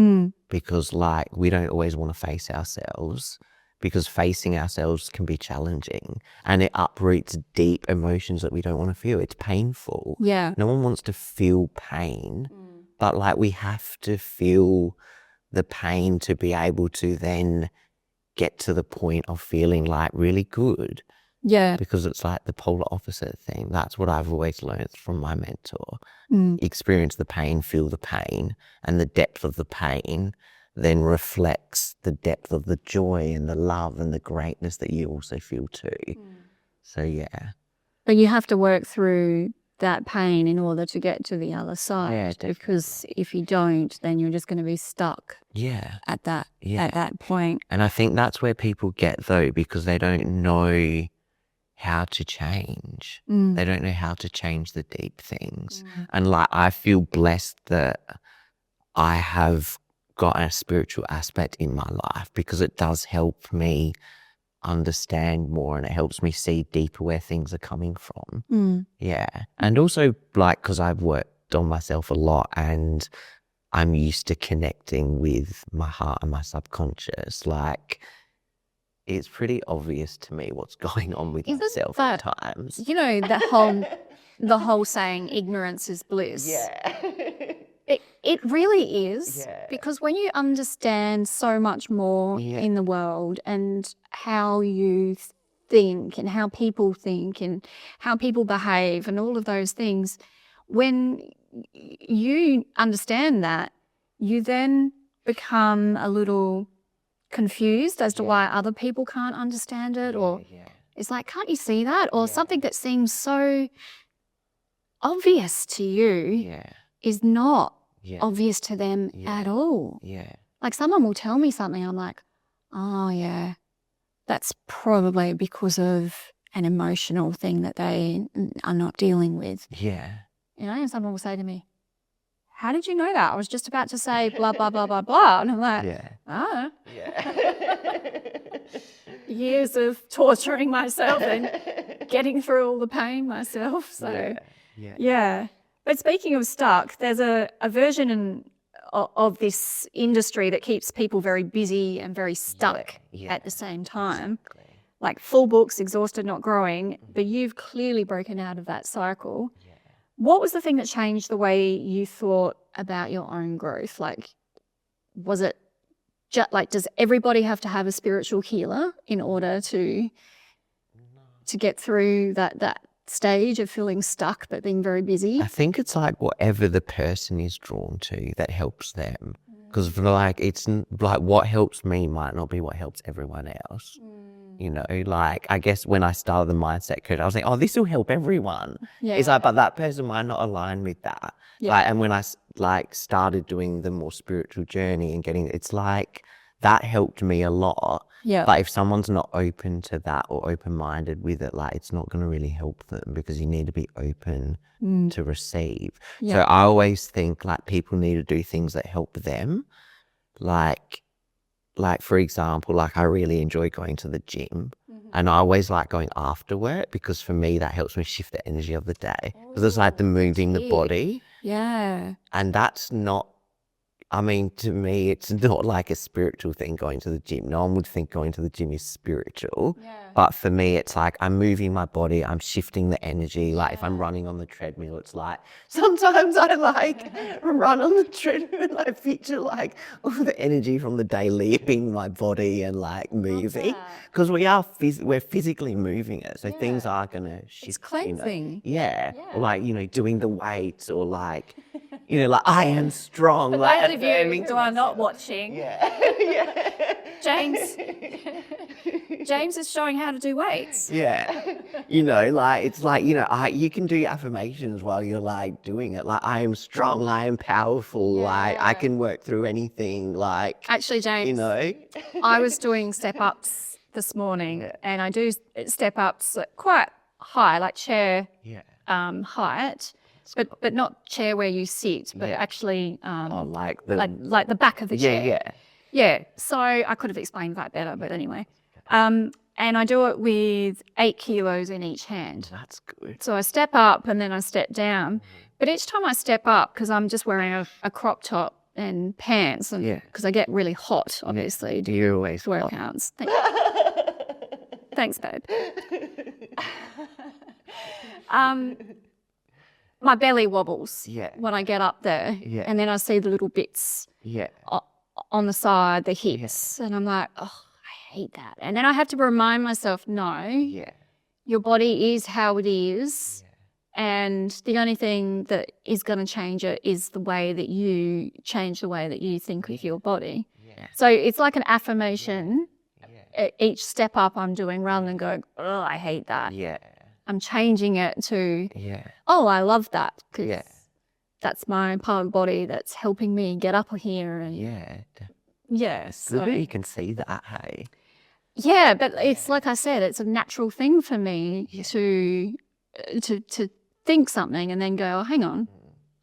because like we don't always want to face ourselves, because facing ourselves can be challenging and it uproots deep emotions that we don't want to feel. It's painful. Yeah. No one wants to feel pain, but like we have to feel the pain to be able to then get to the point of feeling like really good. Yeah. Because it's like the polar opposite thing. That's what I've always learned from my mentor. Experience the pain, feel the pain, and the depth of the pain then reflects the depth of the joy and the love and the greatness that you also feel too. So yeah. But you have to work through that pain in order to get to the other side. Yeah, definitely. Because if you don't, then you're just going to be stuck at that point. And I think that's where people get though, because they don't know how to change. They don't know how to change the deep things. And like, I feel blessed that I have got a spiritual aspect in my life, because it does help me understand more and it helps me see deeper where things are coming from. Yeah. And also like, because I've worked on myself a lot and I'm used to connecting with my heart and my subconscious, like it's pretty obvious to me what's going on with myself at times. You know, the whole saying, ignorance is bliss. Yeah. It really is, because when you understand so much more in the world and how you think and how people behave and all of those things, when you understand that, you then become a little confused as to why other people can't understand it, or it's like, can't you see that? Or something that seems so obvious to you is not obvious to them at all. Like someone will tell me something, I'm like, oh yeah, that's probably because of an emotional thing that they are not dealing with. You know, and someone will say to me, how did you know that? I was just about to say blah, blah, blah, blah, blah. And I'm like, years of torturing myself and getting through all the pain myself. So, But speaking of stuck, there's a version of this industry that keeps people very busy and very stuck at the same time. Like full books, exhausted, not growing. But you've clearly broken out of that cycle. What was the thing that changed the way you thought about your own growth? Like, was it just like, does everybody have to have a spiritual healer in order to get through that stage of feeling stuck but being very busy? I think it's like whatever the person is drawn to that helps them. Because like like what helps me might not be what helps everyone else. You know, like I guess when I started the mindset coach, I was like, oh, this will help everyone. Yeah. It's like, but that person might not align with that. Yeah. Like, and when I like started doing the more spiritual journey and getting, it's like that helped me a lot. Yeah. But if someone's not open to that or open-minded with it, like it's not going to really help them, because you need to be open to receive. Yeah. So I always think like people need to do things that help them. Like for example, like I really enjoy going to the gym, and I always like going after work, because for me that helps me shift the energy of the day, because it's like the moving the body. Yeah. And that's not, I mean, to me, it's not like a spiritual thing going to the gym. No one would think going to the gym is spiritual. Yeah. But for me, it's like I'm moving my body, I'm shifting the energy. Like if I'm running on the treadmill, it's like sometimes I like run on the treadmill and I picture like all the energy from the day leaving my body and like moving. Because we're physically moving it. So things are going to shift. It's cleansing. You know? Yeah. Or like, you know, doing the weights, or like, you know, like I am strong. Like Those of you who are not watching, James is showing how to do weights. Yeah. You know, like it's like, you know, you can do affirmations while you're like doing it. Like I am strong, I am powerful, like I can work through anything. Like Actually, James, you know, I was doing step ups this morning, and I do step ups quite high, like chair height. But not chair where you sit, but actually like the like the back of the chair. Yeah. So I could have explained that better, but anyway. And I do it with 8 kilos in each hand. That's good. So I step up and then I step down. But each time I step up, because I'm just wearing a crop top and pants, and because I get really hot, obviously. Do you always workouts? Thanks, babe. My belly wobbles when I get up there, and then I see the little bits on the side, the hips, and I'm like, oh, I hate that. And then I have to remind myself, no, your body is how it is, and the only thing that is going to change it is the way that you change the way that you think with your body. So it's like an affirmation. Each step up I'm doing, rather than going, oh, I hate that. I'm changing it to, oh, I love that, because that's my part of the body that's helping me get up here. And so you can see that, hey? Yeah, but it's like I said, it's a natural thing for me to think something and then go, oh, hang on,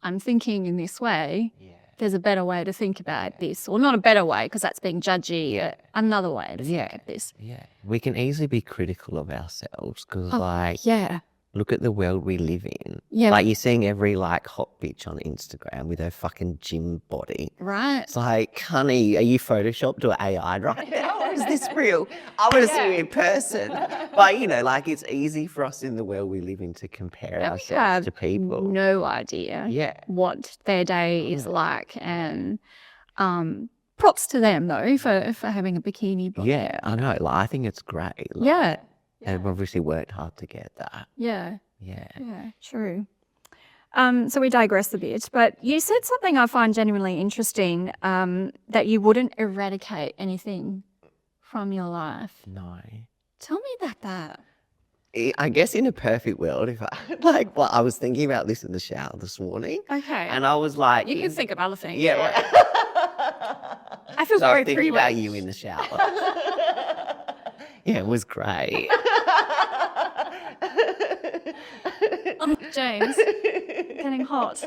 I'm thinking in this way. There's a better way to think about this, or not a better way, because that's being judgy. Another way to think of this. We can easily be critical of ourselves, because look at the world we live in. Like you're seeing every like hot bitch on Instagram with her fucking gym body. Right. It's like, honey, are you photoshopped or AI right now? Or is this real? I want to see you in person. But you know, like it's easy for us in the world we live in to compare ourselves to people. No idea what their day is like, and props to them though for having a bikini body. Yeah, I know. Like I think it's great. Like, they've obviously worked hard to get that. Yeah, true. So we digress a bit, but you said something I find genuinely interesting, that you wouldn't eradicate anything from your life. No. Tell me about that. I guess in a perfect world, if I was thinking about this in the shower this morning. Okay. And I was like, you can think of other things. Yeah. Right. I feel very thinking about you in the shower. Yeah, it was great. James, getting hot.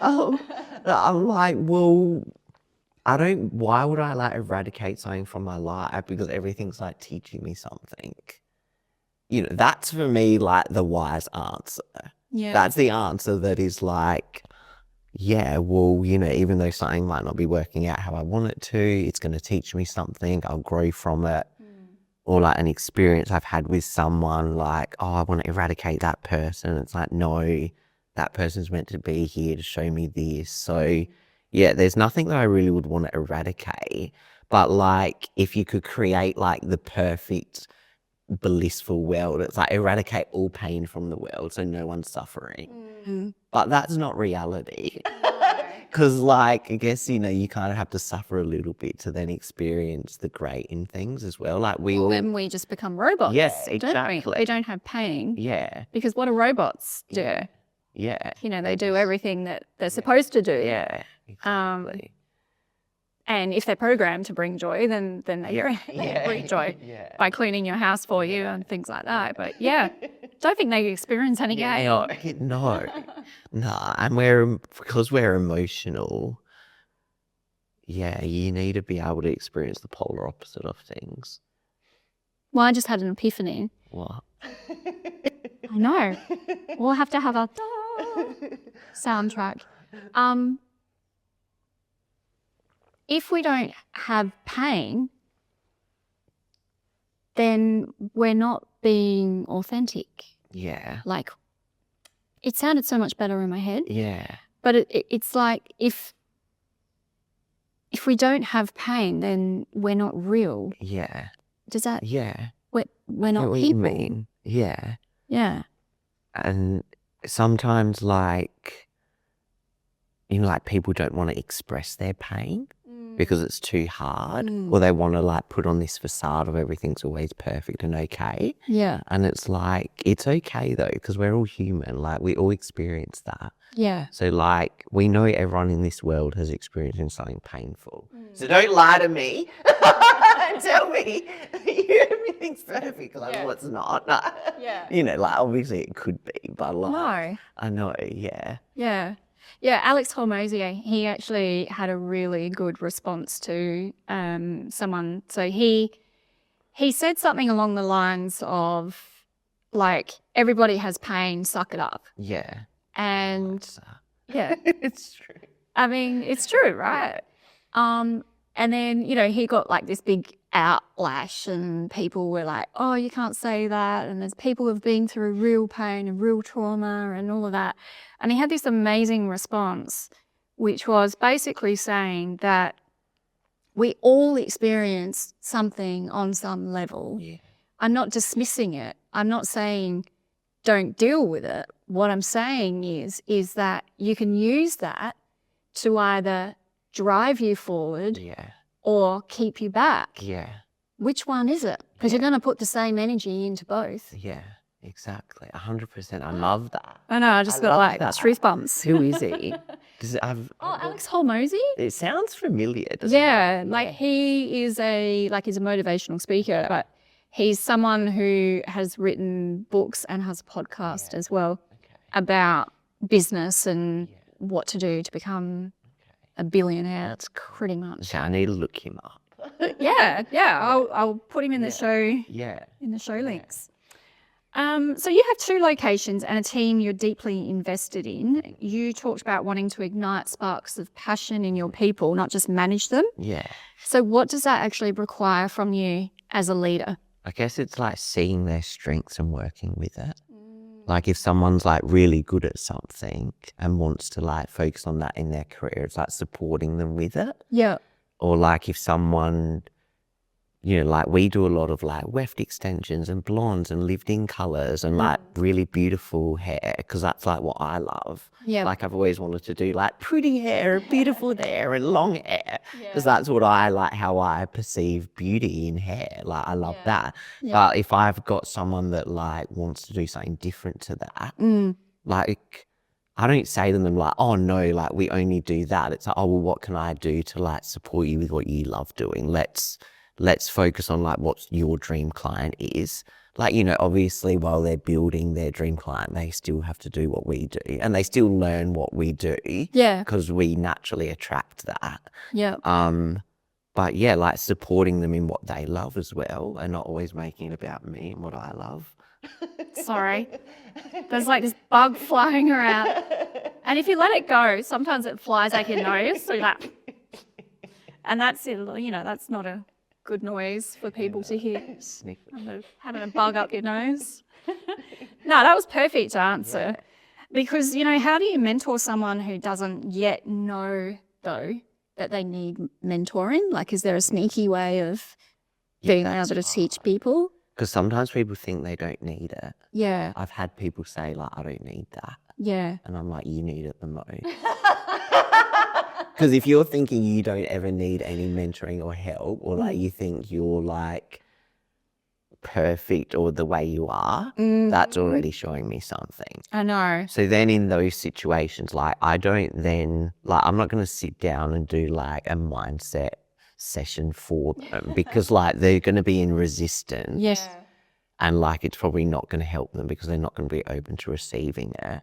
I'm like, well, why would I like eradicate something from my life? Because everything's like teaching me something. You know, that's for me like the wise answer. Yeah. That's the answer that is like, yeah, well, you know, even though something might not be working out how I want it to, it's going to teach me something. I'll grow from it. Or like an experience I've had with someone, like, oh, I want to eradicate that person. It's like, no, that person's meant to be here to show me this. So yeah, there's nothing that I really would want to eradicate. But like, if you could create like the perfect blissful world, it's like eradicate all pain from the world so no one's suffering. But that's not reality. Because, like, I guess, you know, you kind of have to suffer a little bit to then experience the great in things as well. Like, we all... And we just become robots. Yeah, Don't exactly. we? We don't have pain. Yeah. Because what do robots do? Yeah. You know, they do everything that they're supposed to do. Yeah, exactly. And if they're programmed to bring joy, then they bring joy by cleaning your house for you and things like that. But don't think they experience any gain. No. And because we're emotional, you need to be able to experience the polar opposite of things. Well, I just had an epiphany. What? I know. We'll have to have a soundtrack. If we don't have pain, then we're not being authentic. Yeah. Like, it sounded so much better in my head. Yeah. But it's like if we don't have pain, then we're not real. Yeah. Does that? Yeah. We're not what people. You mean? Yeah. Yeah. And sometimes, like, you know, like, people don't want to express their pain because it's too hard, or they want to, like, put on this facade of everything's always perfect and okay. Yeah. And it's like, it's okay though, because we're all human. Like, we all experience that. Yeah. So, like, we know everyone in this world has experienced something painful. So don't lie to me and tell me everything's perfect. Like, well, it's not. You know, like, obviously it could be, but like, No. I know, yeah. Yeah. Yeah, Alex Hormozier, he actually had a really good response to someone. So he said something along the lines of, like, everybody has pain, suck it up. Yeah. And yeah, it's true. I mean, it's true, right? And then, you know, he got like this big outlash and people were like, oh, you can't say that. And there's people who've been through real pain and real trauma and all of that. And he had this amazing response, which was basically saying that we all experience something on some level. Yeah. I'm not dismissing it. I'm not saying don't deal with it. What I'm saying is that you can use that to either drive you forward or keep you back. Yeah. Which one is it? Because you're going to put the same energy into both. Yeah, exactly. 100%. I love that. I know. I just got like that. Truth bumps. Who is he? Alex Hormozi. It sounds familiar, doesn't it? Yeah, like he is he's a motivational speaker, but he's someone who has written books and has a podcast as well about business and what to do to become a billionaire. That's pretty much. I need to look him up. I'll put him in the show. Yeah. In the show links. So you have 2 locations and a team you're deeply invested in. You talked about wanting to ignite sparks of passion in your people, not just manage them. Yeah. So what does that actually require from you as a leader? I guess it's like seeing their strengths and working with it. Like if someone's like really good at something and wants to like focus on that in their career, it's like supporting them with it. Yeah. Or like if someone, you know, like we do a lot of like weft extensions and blondes and lived in colours and like really beautiful hair because that's like what I love. Yeah. Like I've always wanted to do like pretty hair, beautiful hair and long hair because that's what I like, how I perceive beauty in hair. Like I love that. Yeah. But if I've got someone that like wants to do something different to that, like I don't say to them like, oh no, like we only do that. It's like, oh, well, what can I do to like support you with what you love doing? Let's focus on like what your dream client is. Like, you know, obviously while they're building their dream client, they still have to do what we do and they still learn what we do. Yeah. Because we naturally attract that. Yeah. But yeah, like supporting them in what they love as well and not always making it about me and what I love. Sorry. There's like this bug flying around. And if you let it go, sometimes it flies out your nose. So that, and that's, you know, that's not a good noise for people to hear. Having a bug up your nose. No, that was perfect answer. Yeah. Because, you know, how do you mentor someone who doesn't yet know, though, that they need mentoring? Like, is there a sneaky way of being able to teach people? Because sometimes people think they don't need it. Yeah. I've had people say, like, I don't need that. Yeah. And I'm like, you need it the most. Because if you're thinking you don't ever need any mentoring or help, or like you think you're like perfect or the way you are, that's already showing me something. I know. So then in those situations, like I don't then, like I'm not going to sit down and do like a mindset session for them because like they're going to be in resistance. Yes. And like it's probably not going to help them because they're not going to be open to receiving it.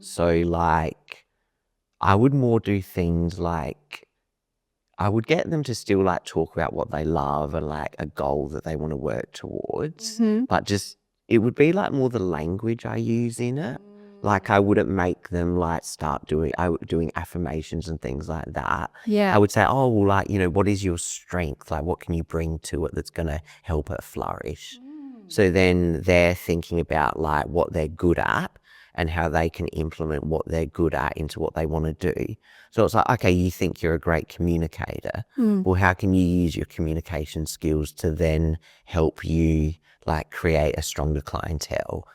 So like I would more do things like I would get them to still like talk about what they love and like a goal that they want to work towards, but just it would be like more the language I use in it. Like I wouldn't make them like start doing affirmations and things like that. Yeah. I would say, oh, well, like, you know, what is your strength? Like, what can you bring to it that's going to help it flourish? So then they're thinking about like what they're good at and how they can implement what they're good at into what they want to do. So it's like, okay, you think you're a great communicator. Well, how can you use your communication skills to then help you like create a stronger clientele?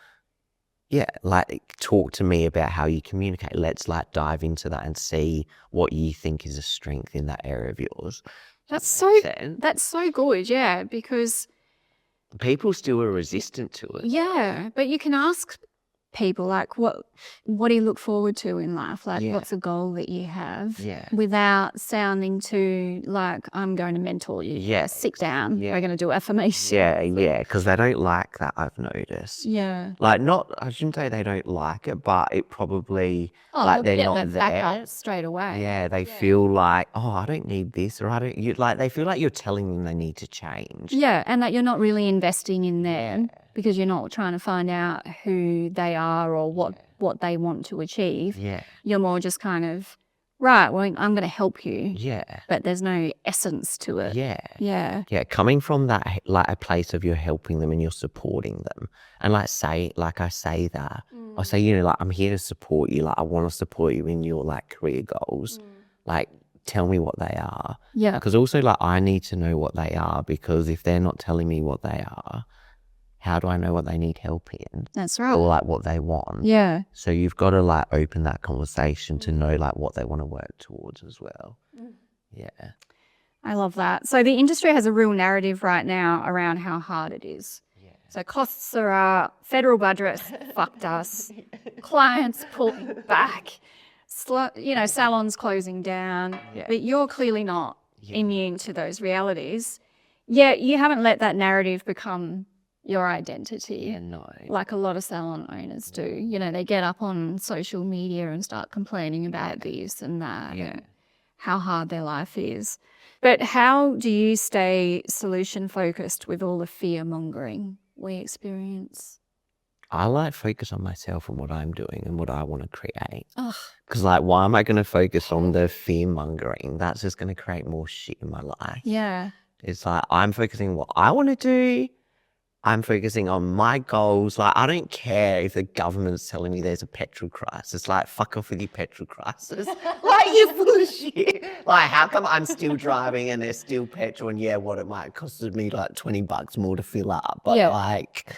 Yeah, like talk to me about how you communicate. Let's like dive into that and see what you think is a strength in that area of yours. That's Sense? so good, yeah, because People still are resistant to it. yeah, but you can ask people like what do you look forward to in life? Like what's a goal that you have? Yeah. Without sounding too like I'm going to mentor you. Yeah. Sit down. Yeah. We're going to do affirmations. Yeah, because they don't like that, I've noticed. Yeah. Like I shouldn't say they don't like it, but it probably like they're not there straight away. Yeah, they feel like, oh, I don't need this, or I don't. Like they feel like you're telling them they need to change. Yeah, and that you're not really investing in them because you're not trying to find out who they are or what they want to achieve. Yeah, you're more just kind of right. Well, I'm going to help you. Yeah, but there's no essence to it. Yeah. Coming from that, like a place of you're helping them and you're supporting them, and I say that. I say, you know, like I'm here to support you. Like I want to support you in your like career goals. Like tell me what they are. Yeah. Because also like I need to know what they are, because if they're not telling me what they are, how do I know what they need help in? That's right. Or like what they want. Yeah. So you've got to like open that conversation to know like what they want to work towards as well. Yeah. I love that. So the industry has a real narrative right now around how hard it is. Yeah. So costs are up, federal budgets fucked us, clients pulling back, salons closing down. Yeah. But you're clearly not immune to those realities. Yet you haven't let that narrative become your identity. Yeah, no. Like a lot of salon owners do. You know, they get up on social media and start complaining about this and that and how hard their life is. But how do you stay solution focused with all the fear mongering we experience? I like focus on myself and what I'm doing and what I want to create. Because like, why am I going to focus on the fear mongering? That's just going to create more shit in my life. Yeah. It's like, I'm focusing on what I want to do. I'm focusing on my goals. Like, I don't care if the government's telling me there's a petrol crisis. Like, fuck off with your petrol crisis. Like, you bullshit. Like, how come I'm still driving and there's still petrol? And yeah, what it might cost me like $20 more to fill up. But like,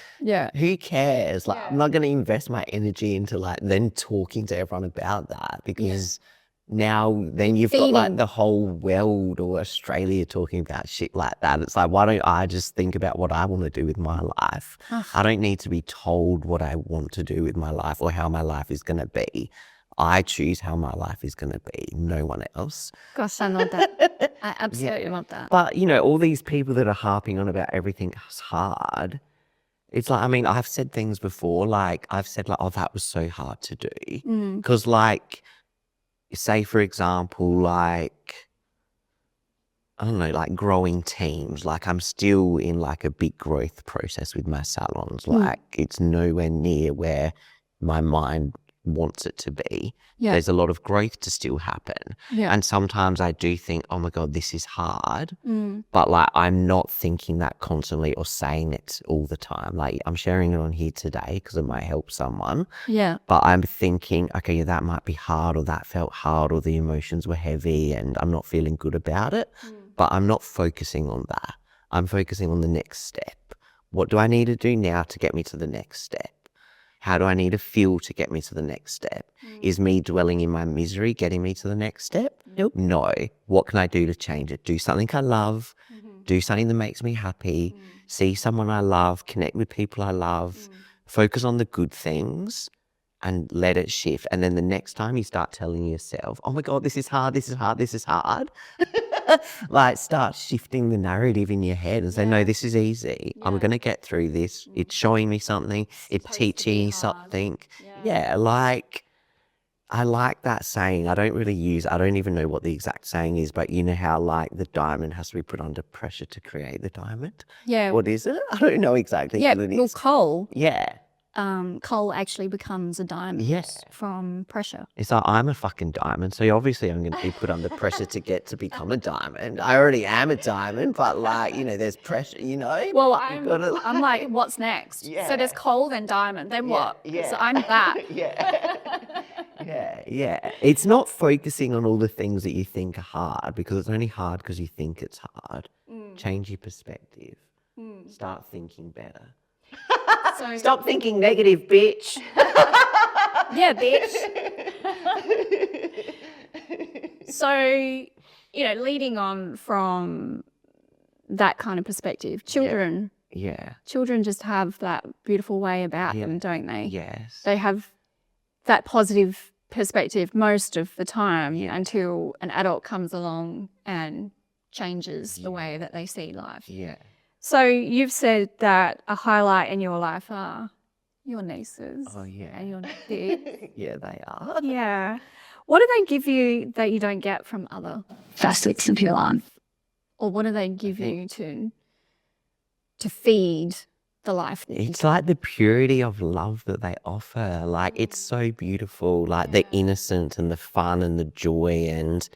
who cares? Like, I'm not going to invest my energy into like then talking to everyone about that, because now then you've got like the whole world or Australia talking about shit like that. It's like, why don't I just think about what I want to do with my life? I don't need to be told what I want to do with my life or how my life is going to be. I choose how my life is going to be, no one else. Gosh, I love that. I absolutely love that. But, you know, all these people that are harping on about everything is hard. It's like, I mean, I've said things before, like I've said like, oh, that was so hard to do. Because like, say, for example, like, I don't know, like growing teams. Like I'm still in like a big growth process with my salons. Like it's nowhere near where my mind wants it to be. There's a lot of growth to still happen. And sometimes I do think, oh my God, this is hard. But like I'm not thinking that constantly or saying it all the time. Like I'm sharing it on here today because it might help someone. But I'm thinking, okay, that might be hard, or that felt hard, or the emotions were heavy and I'm not feeling good about it. But I'm not focusing on that. I'm focusing on the next step. What do I need to do now to get me to the next step? How do I need to feel to get me to the next step? Is me dwelling in my misery getting me to the next step? Nope. No. What can I do to change it? Do something I love, do something that makes me happy, see someone I love, connect with people I love, focus on the good things and let it shift. And then the next time you start telling yourself, oh my God, this is hard, this is hard, this is hard. Like start shifting the narrative in your head and say, no, this is easy. I'm going to get through this. It's showing me something. It's teaching me something. Yeah, like I like that saying. I don't even know what the exact saying is, but you know how like the diamond has to be put under pressure to create the diamond? Yeah. What is it? I don't know exactly what it is. Well, coal. Yeah. Coal actually becomes a diamond from pressure. It's like, I'm a fucking diamond, so obviously I'm going to be put under pressure to become a diamond. I already am a diamond, but like, you know, there's pressure, you know? Well, I'm like, what's next? Yeah. So there's coal, then diamond, then what? Yeah. So I'm that. Yeah. It's not focusing on all the things that you think are hard, because it's only hard because you think it's hard. Change your perspective. Start thinking better. So, Stop thinking negative, bitch. yeah, bitch. So, you know, leading on from that kind of perspective, children just have that beautiful way about them, don't they? Yes. They have that positive perspective most of the time until an adult comes along and changes the way that they see life. Yeah. So you've said that a highlight in your life are your nieces. Oh, yeah. And your nephews. Yeah, they are. Yeah. What do they give you that you don't get from other facets of your life? Or what do they give you to feed the life? It's like the purity of love that they offer. Like, it's so beautiful. Like, the innocence and the fun and the joy and,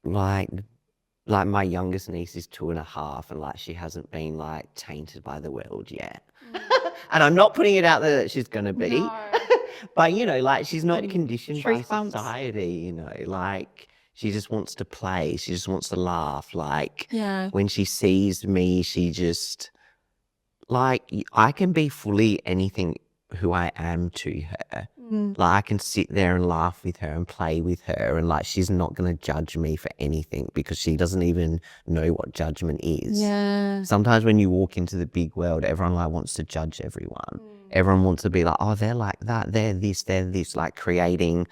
like my youngest niece is 2.5 and like she hasn't been like tainted by the world yet. And I'm not putting it out there that she's going to be. No. But, you know, like she's not conditioned by society, you know, like she just wants to play. She just wants to laugh. Like when she sees me, she just like, I can be fully anything who I am to her. Like I can sit there and laugh with her and play with her and like she's not going to judge me for anything because she doesn't even know what judgment is. Yeah. Sometimes when you walk into the big world, everyone like wants to judge everyone. Everyone wants to be like, oh, they're like that, they're this, like creating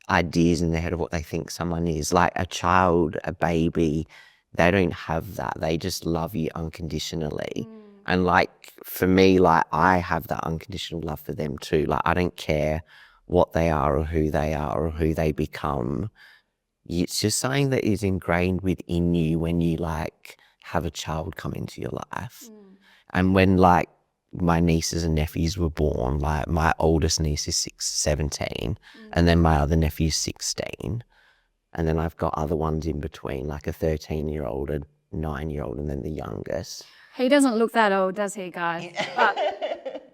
ideas in their head of what they think someone is. Like a child, a baby, they don't have that. They just love you unconditionally. And like for me, like I have that unconditional love for them too. Like I don't care what they are or who they become. It's just something that is ingrained within you when you like have a child come into your life. And when like my nieces and nephews were born, like my oldest niece is 17 and then my other nephew's 16. And then I've got other ones in between, like a 13-year-old, a 9-year-old, and then the youngest. He doesn't look that old, does he, guys? But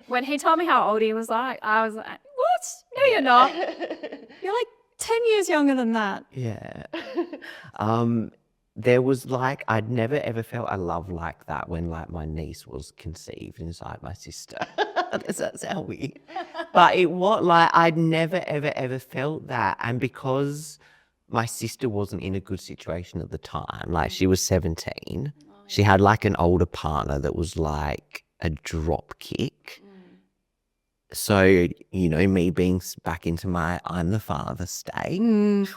when he told me how old he was like, I was like, what? No, you're not. You're like 10 years younger than that. Yeah. There was like, I'd never ever felt a love like that when like my niece was conceived inside my sister. That's how weird. But it was like, I'd never ever felt that. And because my sister wasn't in a good situation at the time, like she was 17. She had like an older partner that was like a drop kick. So, you know, me being back into my I'm the father state,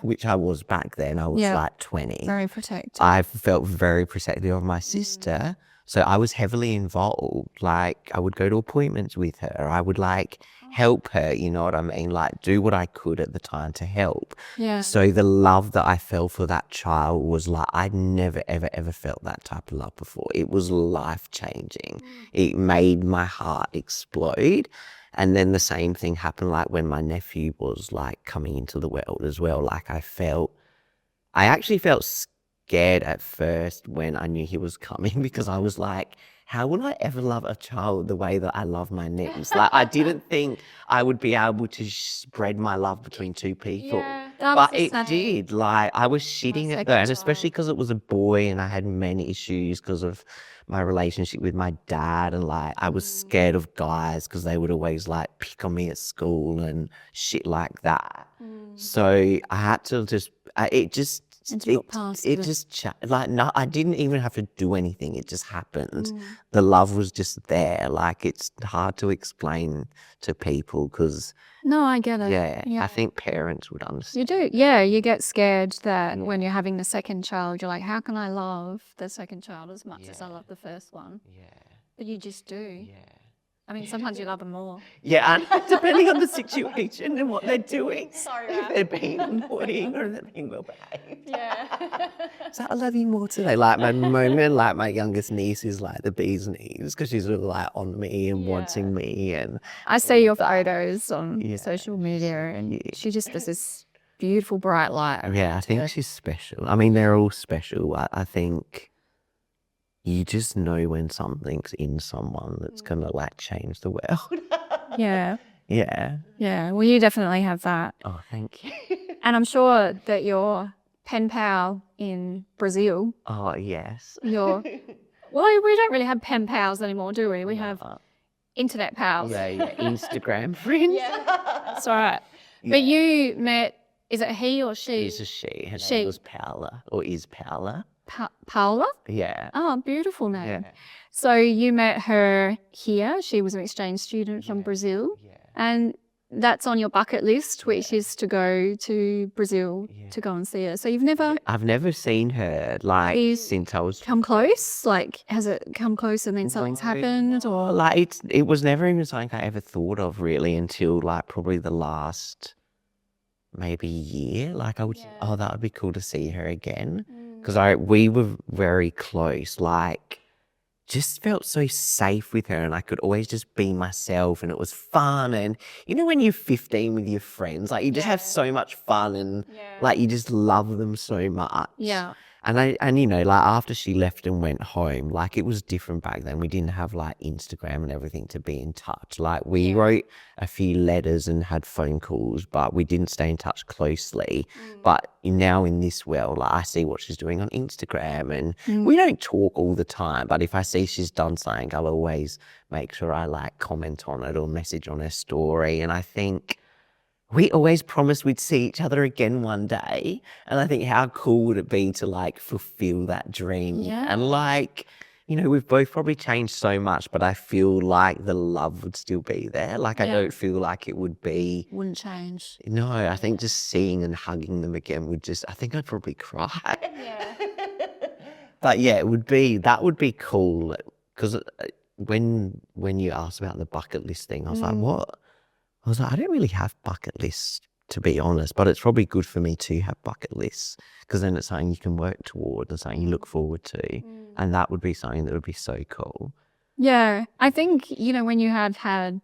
which I was back then, I was like 20. Very protective. I felt very protective of my sister. So I was heavily involved. Like I would go to appointments with her. I would like help her, you know what I mean? Like do what I could at the time to help. Yeah. So the love that I felt for that child was like, I'd never, ever felt that type of love before. It was life changing. It made my heart explode. And then the same thing happened like when my nephew was like coming into the world as well. Like I actually felt scared at first when I knew he was coming because I was like, how would I ever love a child the way that I love my niece? Like I didn't think I would be able to spread my love between two people. Yeah, But the it same. did. Like, I was shitting at her, and especially because it was a boy and I had many issues because of my relationship with my dad. And like, I was scared of guys because they would always like pick on me at school and shit like that. So I had to just, it just, like, no, I didn't even have to do anything. It just happened. The love was just there. Like, it's hard to explain to people because, No, I get it. yeah, I think parents would understand. You do. Yeah, you get scared that when you're having the second child, you're like, how can I love the second child as much as I love the first one? Yeah. But you just do. Yeah. I mean, sometimes you love them more. Yeah, and depending on the situation and what they're doing. Sorry, if they're being annoying or they're being well behaved. Yeah. So I love you more today. Like my moment, like my youngest niece is like the bee's knees because she's really like on me and wanting me. And I see your photos on social media, and she just has this beautiful bright light. Yeah, I think she's special. I mean, they're all special. I think you just know when something's in someone that's gonna like change the world. Yeah. Yeah. Yeah. Well, you definitely have that. Oh, thank you. And I'm sure that your pen pal in Brazil. Oh, yes. Well, we don't really have pen pals anymore, do we? We have internet pals. Yeah, Instagram friends. That's all right. Yeah. But you met, is it he or she? It's a she. Her name was Paula, or is Paula. Paula? Yeah. Oh, beautiful name. Yeah. So you met her here. She was an exchange student from Brazil. Yeah. And that's on your bucket list, which is to go to Brazil to go and see her. So you've never... I've never seen her, like, since I was... Come close? Like, has it come close and then something's happened? Or like, it was never even something I ever thought of, really, until, like, probably the last maybe year. Like, I would think, oh, that would be cool to see her again. Because we were very close, like... just felt so safe with her, and I could always just be myself, and it was fun. And you know when you're 15 with your friends, like you just have so much fun, and like you just love them so much. Yeah. And you know, like after she left and went home, like it was different back then. We didn't have like Instagram and everything to be in touch. Like we wrote a few letters and had phone calls, but we didn't stay in touch closely. But now in this world, like I see what she's doing on Instagram, and we don't talk all the time, but if I see she's done something, I'll always make sure I like comment on it or message on her story. And I think we always promised we'd see each other again one day. And I think how cool would it be to like fulfill that dream? Yeah. And like, you know, we've both probably changed so much, but I feel like the love would still be there. Like I don't feel like it would be... Wouldn't change. No, I think just seeing and hugging them again would just... I think I'd probably cry. Yeah. But yeah, that would be cool. Because when you asked about the bucket list thing, I was like, what? I was like, I don't really have bucket lists, to be honest, but it's probably good for me to have bucket lists because then it's something you can work toward and something you look forward to. And that would be something that would be so cool. Yeah. I think, you know, when you have had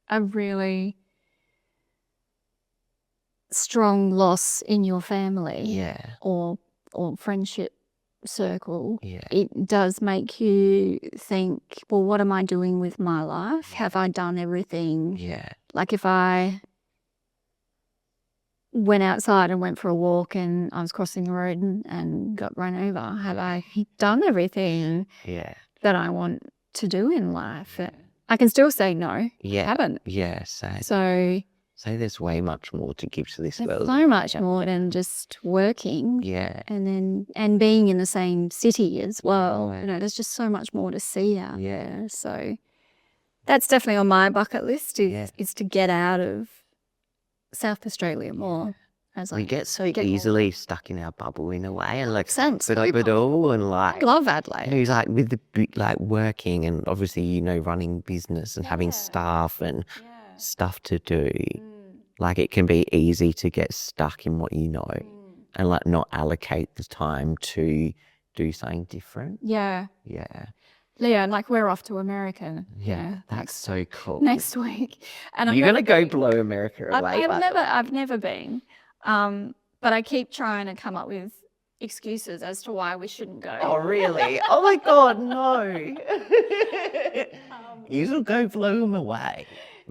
a really strong loss in your family or friendship circle, it does make you think, well, what am I doing with my life? Have I done everything? Like if I went outside and went for a walk and I was crossing the road and got run over, have I done everything that I want to do in life? I can still say no, I haven't. So there's way much more to give to this world. So much more than just working. And being in the same city as well. You know, there's just so much more to see out there. So that's definitely on my bucket list is to get out of South Australia more. As we get so easily stuck in our bubble in a way, and like sense of it all, and like I love Adelaide. You know, like with the like working and obviously, you know, running business and having staff and stuff to do. Like it can be easy to get stuck in what you know and like not allocate the time to do something different. Yeah, like we're off to America. That's so cool. Next week. And you're gonna go blow America away. I've never been. But I keep trying to come up with excuses as to why we shouldn't go. Oh really? Oh my god, no. You'll go blow them away.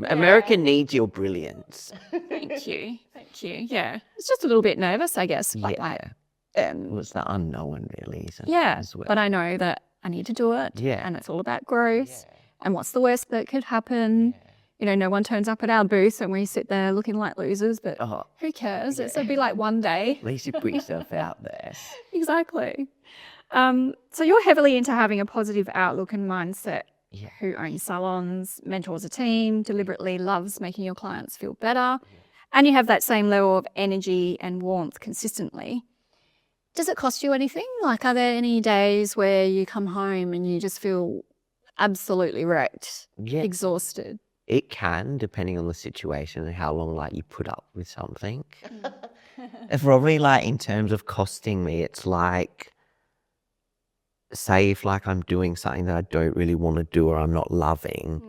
America needs your brilliance. Thank you. Thank you. Yeah. It's just a little bit nervous, I guess. Like, Well, it's the unknown, really, isn't it, as well? but I know that I need to do it. Yeah. And it's all about growth. And what's the worst that could happen? You know, no one turns up at our booth and we sit there looking like losers, but who cares? It'll be like one day. At least you put yourself out there. Exactly. So you're heavily into having a positive outlook and mindset. Yeah. Who owns salons, mentors a team, deliberately loves making your clients feel better. And you have that same level of energy and warmth consistently. Does it cost you anything? Like, are there any days where you come home and you just feel absolutely wrecked, exhausted? It can, depending on the situation and how long like you put up with something. Probably like in terms of costing me, it's like, say if like I'm doing something that I don't really want to do or I'm not loving,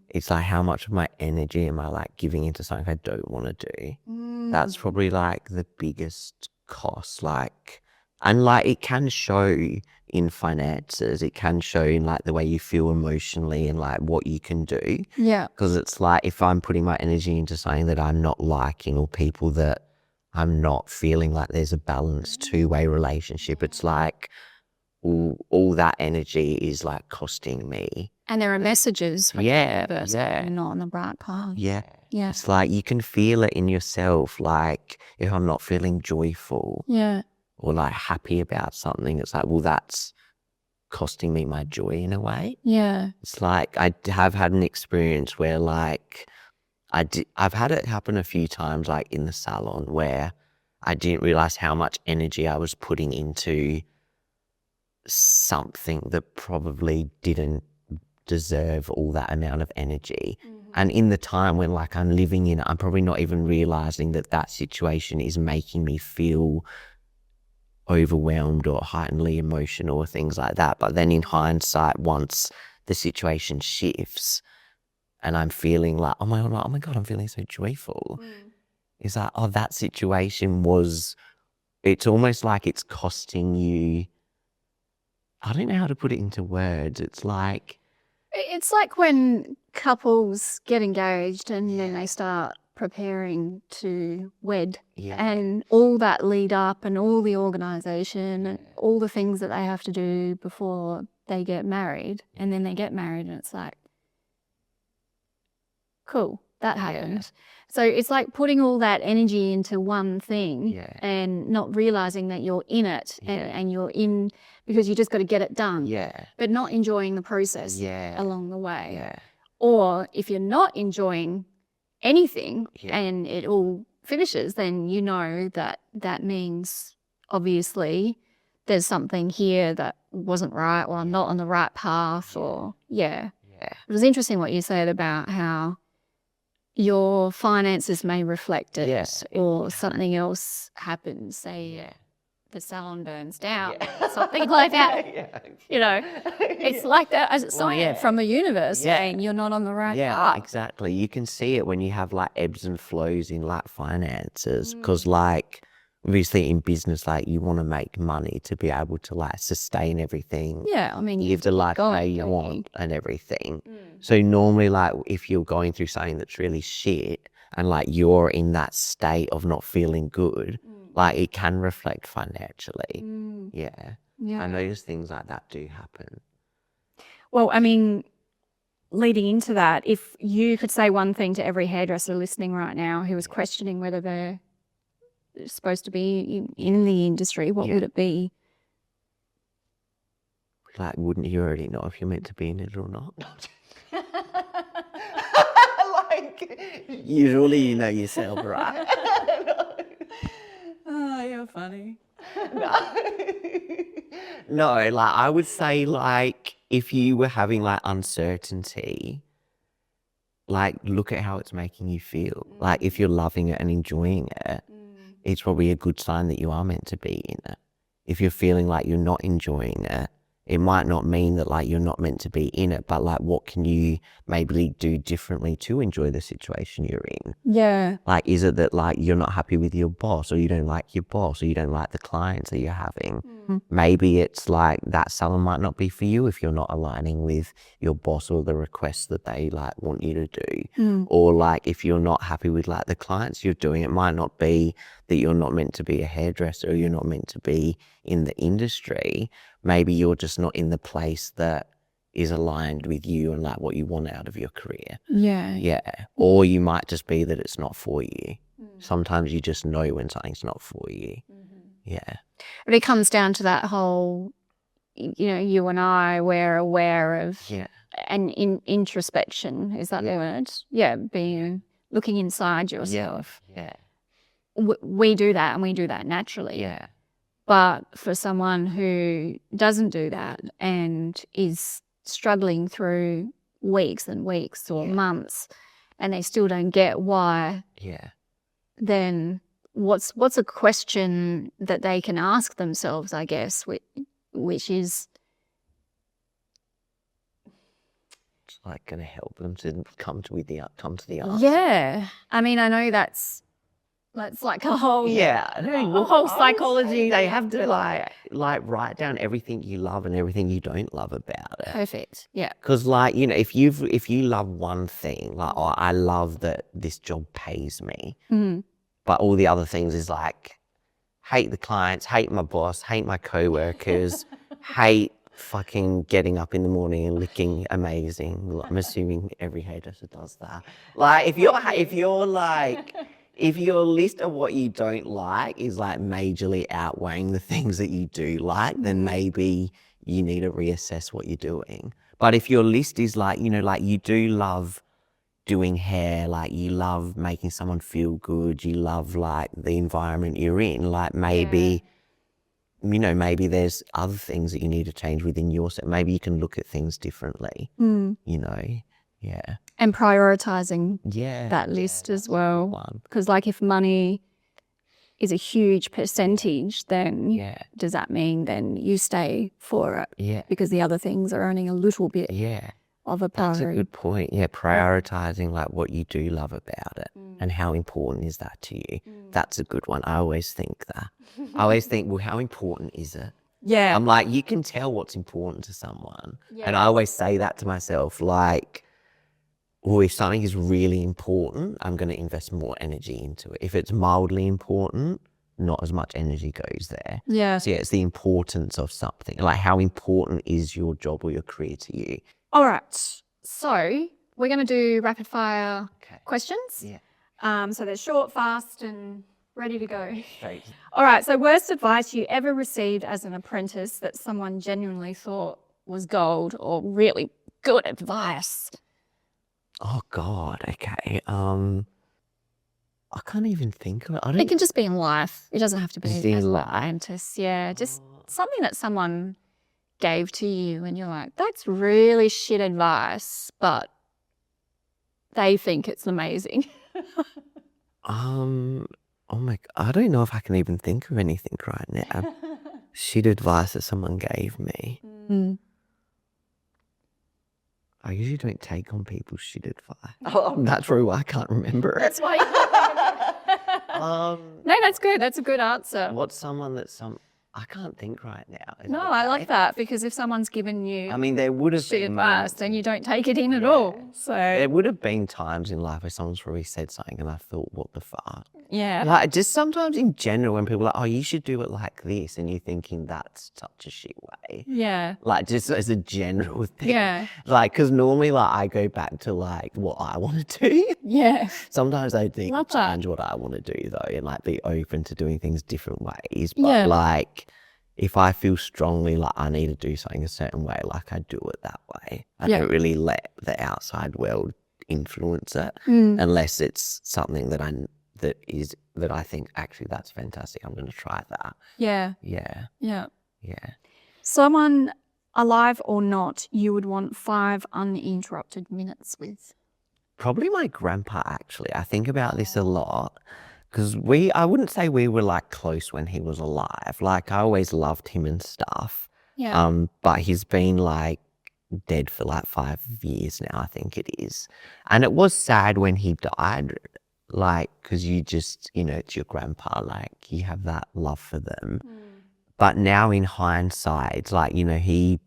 it's like how much of my energy am I like giving into something I don't want to do? That's probably like the biggest cost. Like, and like it can show in finances, it can show in like the way you feel emotionally and like what you can do. Yeah. Because it's like if I'm putting my energy into something that I'm not liking or people that I'm not feeling like there's a balanced two-way relationship, it's like all that energy is like costing me. And there are messages from the universe that you're not on the right path. Yeah. Yeah. It's like you can feel it in yourself, like if I'm not feeling joyful or like happy about something, it's like, well, that's costing me my joy in a way. Yeah. It's like I have had an experience where like I've had it happen a few times like in the salon where I didn't realize how much energy I was putting into something that probably didn't deserve all that amount of energy. And in the time when like I'm living in it, I'm probably not even realizing that that situation is making me feel overwhelmed or heightenedly emotional or things like that. But then in hindsight, once the situation shifts and I'm feeling like, oh my God, I'm feeling so joyful. It's like, oh, that situation was, it's almost like it's costing you, I don't know how to put it into words. It's like when couples get engaged and then they start preparing to wed and all that lead up and all the organization and all the things that they have to do before they get married, and then they get married and it's like, cool, that happened. So it's like putting all that energy into one thing and not realizing that you're in it and you're in because you just got to get it done, but not enjoying the process along the way. Or if you're not enjoying anything and it all finishes, then you know that that means obviously there's something here that wasn't right, or I'm not on the right path, or It was interesting what you said about how your finances may reflect it, or something else happens, say the salon burns down, something like that. You know, it's like that as a sign from the universe saying you're not on the right path. Exactly. You can see it when you have like ebbs and flows in like finances, because like obviously in business, like you want to make money to be able to like sustain everything. I mean, live the life you want and everything. So normally like if you're going through something that's really shit and like you're in that state of not feeling good, like it can reflect financially. I notice things like that do happen. Well, I mean, leading into that, if you could say one thing to every hairdresser listening right now who is questioning whether they're supposed to be in the industry, what would it be? Like, wouldn't you already know if you're meant to be in it or not? Like, usually you know yourself, right? Oh, you're funny. No, like I would say like if you were having like uncertainty, like look at how it's making you feel. Like if you're loving it and enjoying it, it's probably a good sign that you are meant to be in it. If you're feeling like you're not enjoying it, it might not mean that like you're not meant to be in it, but like what can you maybe do differently to enjoy the situation you're in? Like is it that like you're not happy with your boss, or you don't like your boss, or you don't like the clients that you're having? Maybe it's like that salon might not be for you if you're not aligning with your boss or the requests that they like want you to do. Or like if you're not happy with like the clients you're doing, it might not be that you're not meant to be a hairdresser or you're not meant to be in the industry. Maybe you're just not in the place that is aligned with you and like what you want out of your career. Yeah. Or you might just be that it's not for you. Sometimes you just know when something's not for you. Yeah. But it comes down to that whole, you and I, we're aware of and introspection. Is that the word? Yeah, looking inside yourself. Yeah. We do that, and we do that naturally. Yeah. But for someone who doesn't do that and is struggling through weeks and weeks or months, and they still don't get why, then what's a question that they can ask themselves, I guess, which is it's like going to help them to come to the answer. Yeah, I mean, I know that's like a whole a whole psychology. They have to like write down everything you love and everything you don't love about it. Perfect. Yeah. Because like if you love one thing, like I love that this job pays me, but all the other things is like hate the clients, hate my boss, hate my co-workers, hate fucking getting up in the morning and looking amazing. I'm assuming every hairdresser does that. Like if your list of what you don't like is like majorly outweighing the things that you do like, then maybe you need to reassess what you're doing. But if your list is like, like you do love doing hair, like you love making someone feel good, you love like the environment you're in, like maybe, maybe there's other things that you need to change within yourself. Maybe you can look at things differently, Yeah. And prioritizing that list as well. Because like if money is a huge percentage, then does that mean then you stay for it? Yeah. Because the other things are earning a little bit of a priority. That's a good point. Yeah, prioritizing like what you do love about it and how important is that to you. That's a good one. I always think that. I always think, well, how important is it? Yeah. I'm like, you can tell what's important to someone. And I always say that to myself, like, well, if something is really important, I'm going to invest more energy into it. If it's mildly important, not as much energy goes there. Yeah. So it's the importance of something. Like how important is your job or your career to you? All right. So we're going to do rapid fire questions. Yeah. So they're short, fast, and ready to go. Great. All right. So worst advice you ever received as an apprentice that someone genuinely thought was gold or really good advice? Oh God. Okay. I can't even think of it. It can just be in life. It doesn't have to be Just as in an life. apprentice. Yeah. Just something that someone gave to you and you're like, that's really shit advice, but they think it's amazing. Oh my, I don't know if I can even think of anything right now. Shit advice that someone gave me. I usually don't take on people's shit advice. That's probably why I can't remember it. That's why No, that's good. That's a good answer. What's someone that I can't think right now. No, I like that because if someone's given you I mean, there would have shit been advice, then you don't take it in at all. So there would have been times in life where someone's probably said something and I thought, what the fuck? yeah. Like just sometimes in general when people are like, oh, you should do it like this, and you're thinking that's such a shit way. Yeah. Like just as a general thing. Yeah. Like, because normally like I go back to like what I want to do. Yeah. Sometimes I think Love that. change what I want to do though, and like be open to doing things different ways. But like if I feel strongly like I need to do something a certain way, like I do it that way. I don't really let the outside world influence it unless it's something that I think actually that's fantastic. I'm going to try that. Yeah. Yeah. Yeah. Yeah. Someone alive or not, you would want 5 uninterrupted minutes with? Probably my grandpa, actually. I think about this a lot because I wouldn't say we were like close when he was alive. Like I always loved him and stuff. Yeah. But he's been like dead for like 5 years now, I think it is. And it was sad when he died, like, because you just, it's your grandpa, like you have that love for them. But now in hindsight, like, you know, he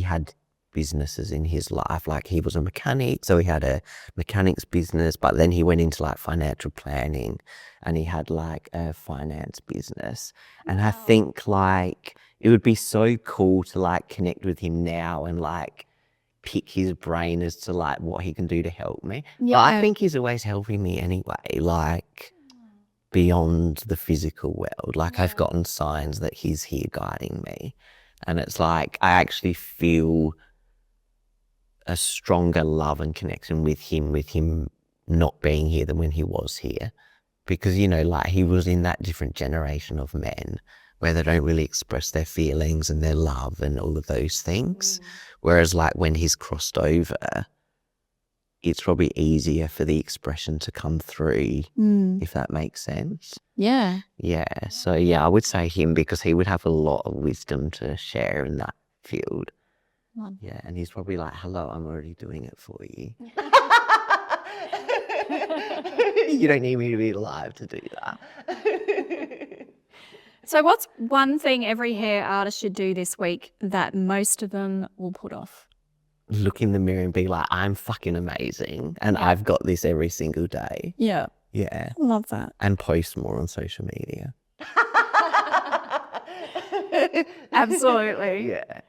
had businesses in his life. Like, he was a mechanic, so he had a mechanics business, but then he went into like financial planning and he had like a finance business. And I think like it would be so cool to like connect with him now and like pick his brain as to like what he can do to help me. Yeah. But I think he's always helping me anyway, like beyond the physical world. Like, I've gotten signs that he's here guiding me. And it's like, I actually feel a stronger love and connection with him not being here than when he was here. Because, you know, like, he was in that different generation of men where they don't really express their feelings and their love and all of those things. Whereas, like, when he's crossed over, it's probably easier for the expression to come through, if that makes sense. Yeah. Yeah. So, yeah, I would say him because he would have a lot of wisdom to share in that field. Yeah, and he's probably like, hello, I'm already doing it for you. You don't need me to be alive to do that. So what's one thing every hair artist should do this week that most of them will put off? Look in the mirror and be like, I'm fucking amazing. And I've got this every single day. Yeah. Yeah. Love that. And post more on social media. Absolutely. Yeah.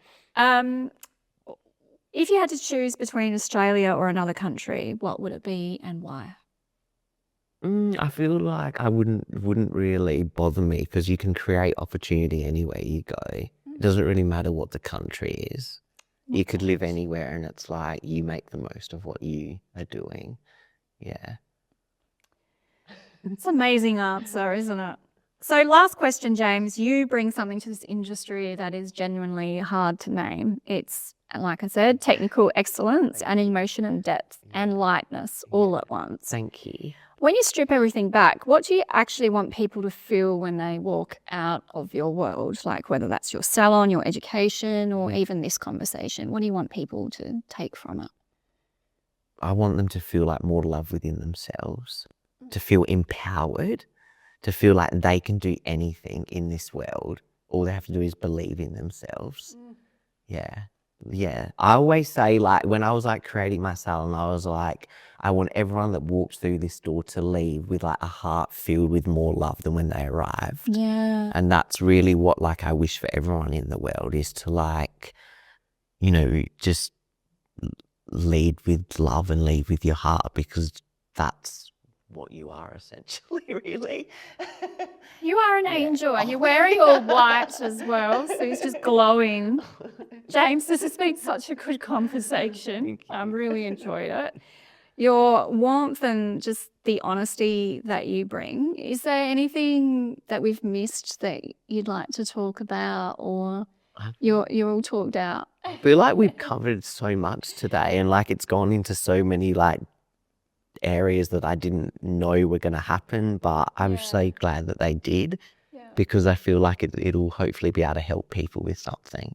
If you had to choose between Australia or another country, what would it be and why? I feel like I wouldn't really bother me because you can create opportunity anywhere you go. It doesn't really matter what the country is. You could live anywhere and it's like you make the most of what you are doing. Yeah. It's an amazing answer, isn't it? So last question, James, you bring something to this industry that is genuinely hard to name. It's, like I said, technical excellence and emotion and depth and lightness all at once. Thank you. When you strip everything back, what do you actually want people to feel when they walk out of your world? Like whether that's your salon, your education, or even this conversation, what do you want people to take from it? I want them to feel like more love within themselves, to feel empowered, to feel like they can do anything in this world. All they have to do is believe in themselves. Yeah. Yeah. I always say, like, when I was like creating my salon, I was like, I want everyone that walks through this door to leave with like a heart filled with more love than when they arrived. Yeah. And that's really what like I wish for everyone in the world is to like, you know, just lead with love and lead with your heart because that's what you are essentially, really. You are an angel and you're wearing all white as well, so it's just glowing. James, this has been such a good conversation. I really enjoyed it. Your warmth and just the honesty that you bring. Is there anything that we've missed that you'd like to talk about or you're all talked out? I feel like we've covered so much today and like it's gone into so many like areas that I didn't know were going to happen, but I'm so glad that they did because I feel like it'll hopefully be able to help people with something.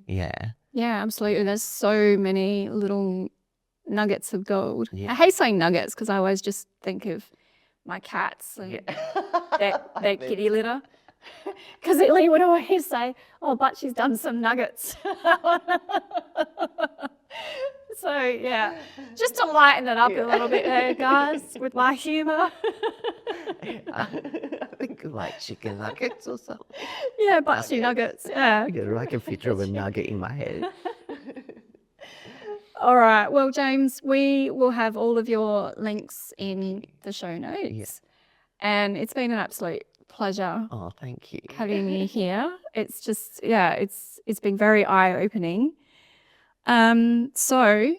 Yeah. Yeah, absolutely. There's so many little nuggets of gold. I hate saying nuggets because I always just think of my cats and their kitty litter. Because Lee would always say, oh, but she's done some nuggets. So, yeah, just to lighten it up a little bit there, guys, with my humour. I think of like chicken nuggets or something. Yeah, butchy nuggets, yeah. I get like a picture of a nugget in my head. All right. Well, James, we will have all of your links in the show notes. Yes. And it's been an absolute pleasure. Oh, thank you. Having you here. It's just, it's been very eye-opening. So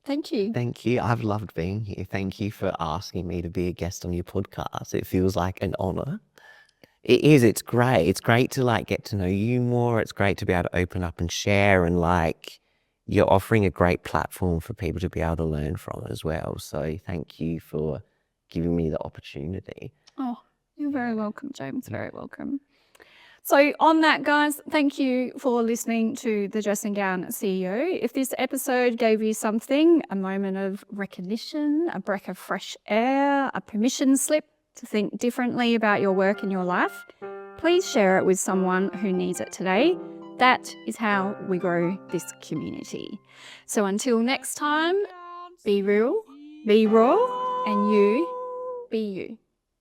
thank you. Thank you. I've loved being here. Thank you for asking me to be a guest on your podcast. It feels like an honor. It is. It's great. It's great to like get to know you more. It's great to be able to open up and share and like you're offering a great platform for people to be able to learn from as well. So thank you for giving me the opportunity. Oh, you're very welcome, James. Very welcome. So on that, guys, thank you for listening to The Dressing Gown CEO. If this episode gave you something, a moment of recognition, a breath of fresh air, a permission slip to think differently about your work and your life, please share it with someone who needs it today. That is how we grow this community. So until next time, be real, be raw, and you be you.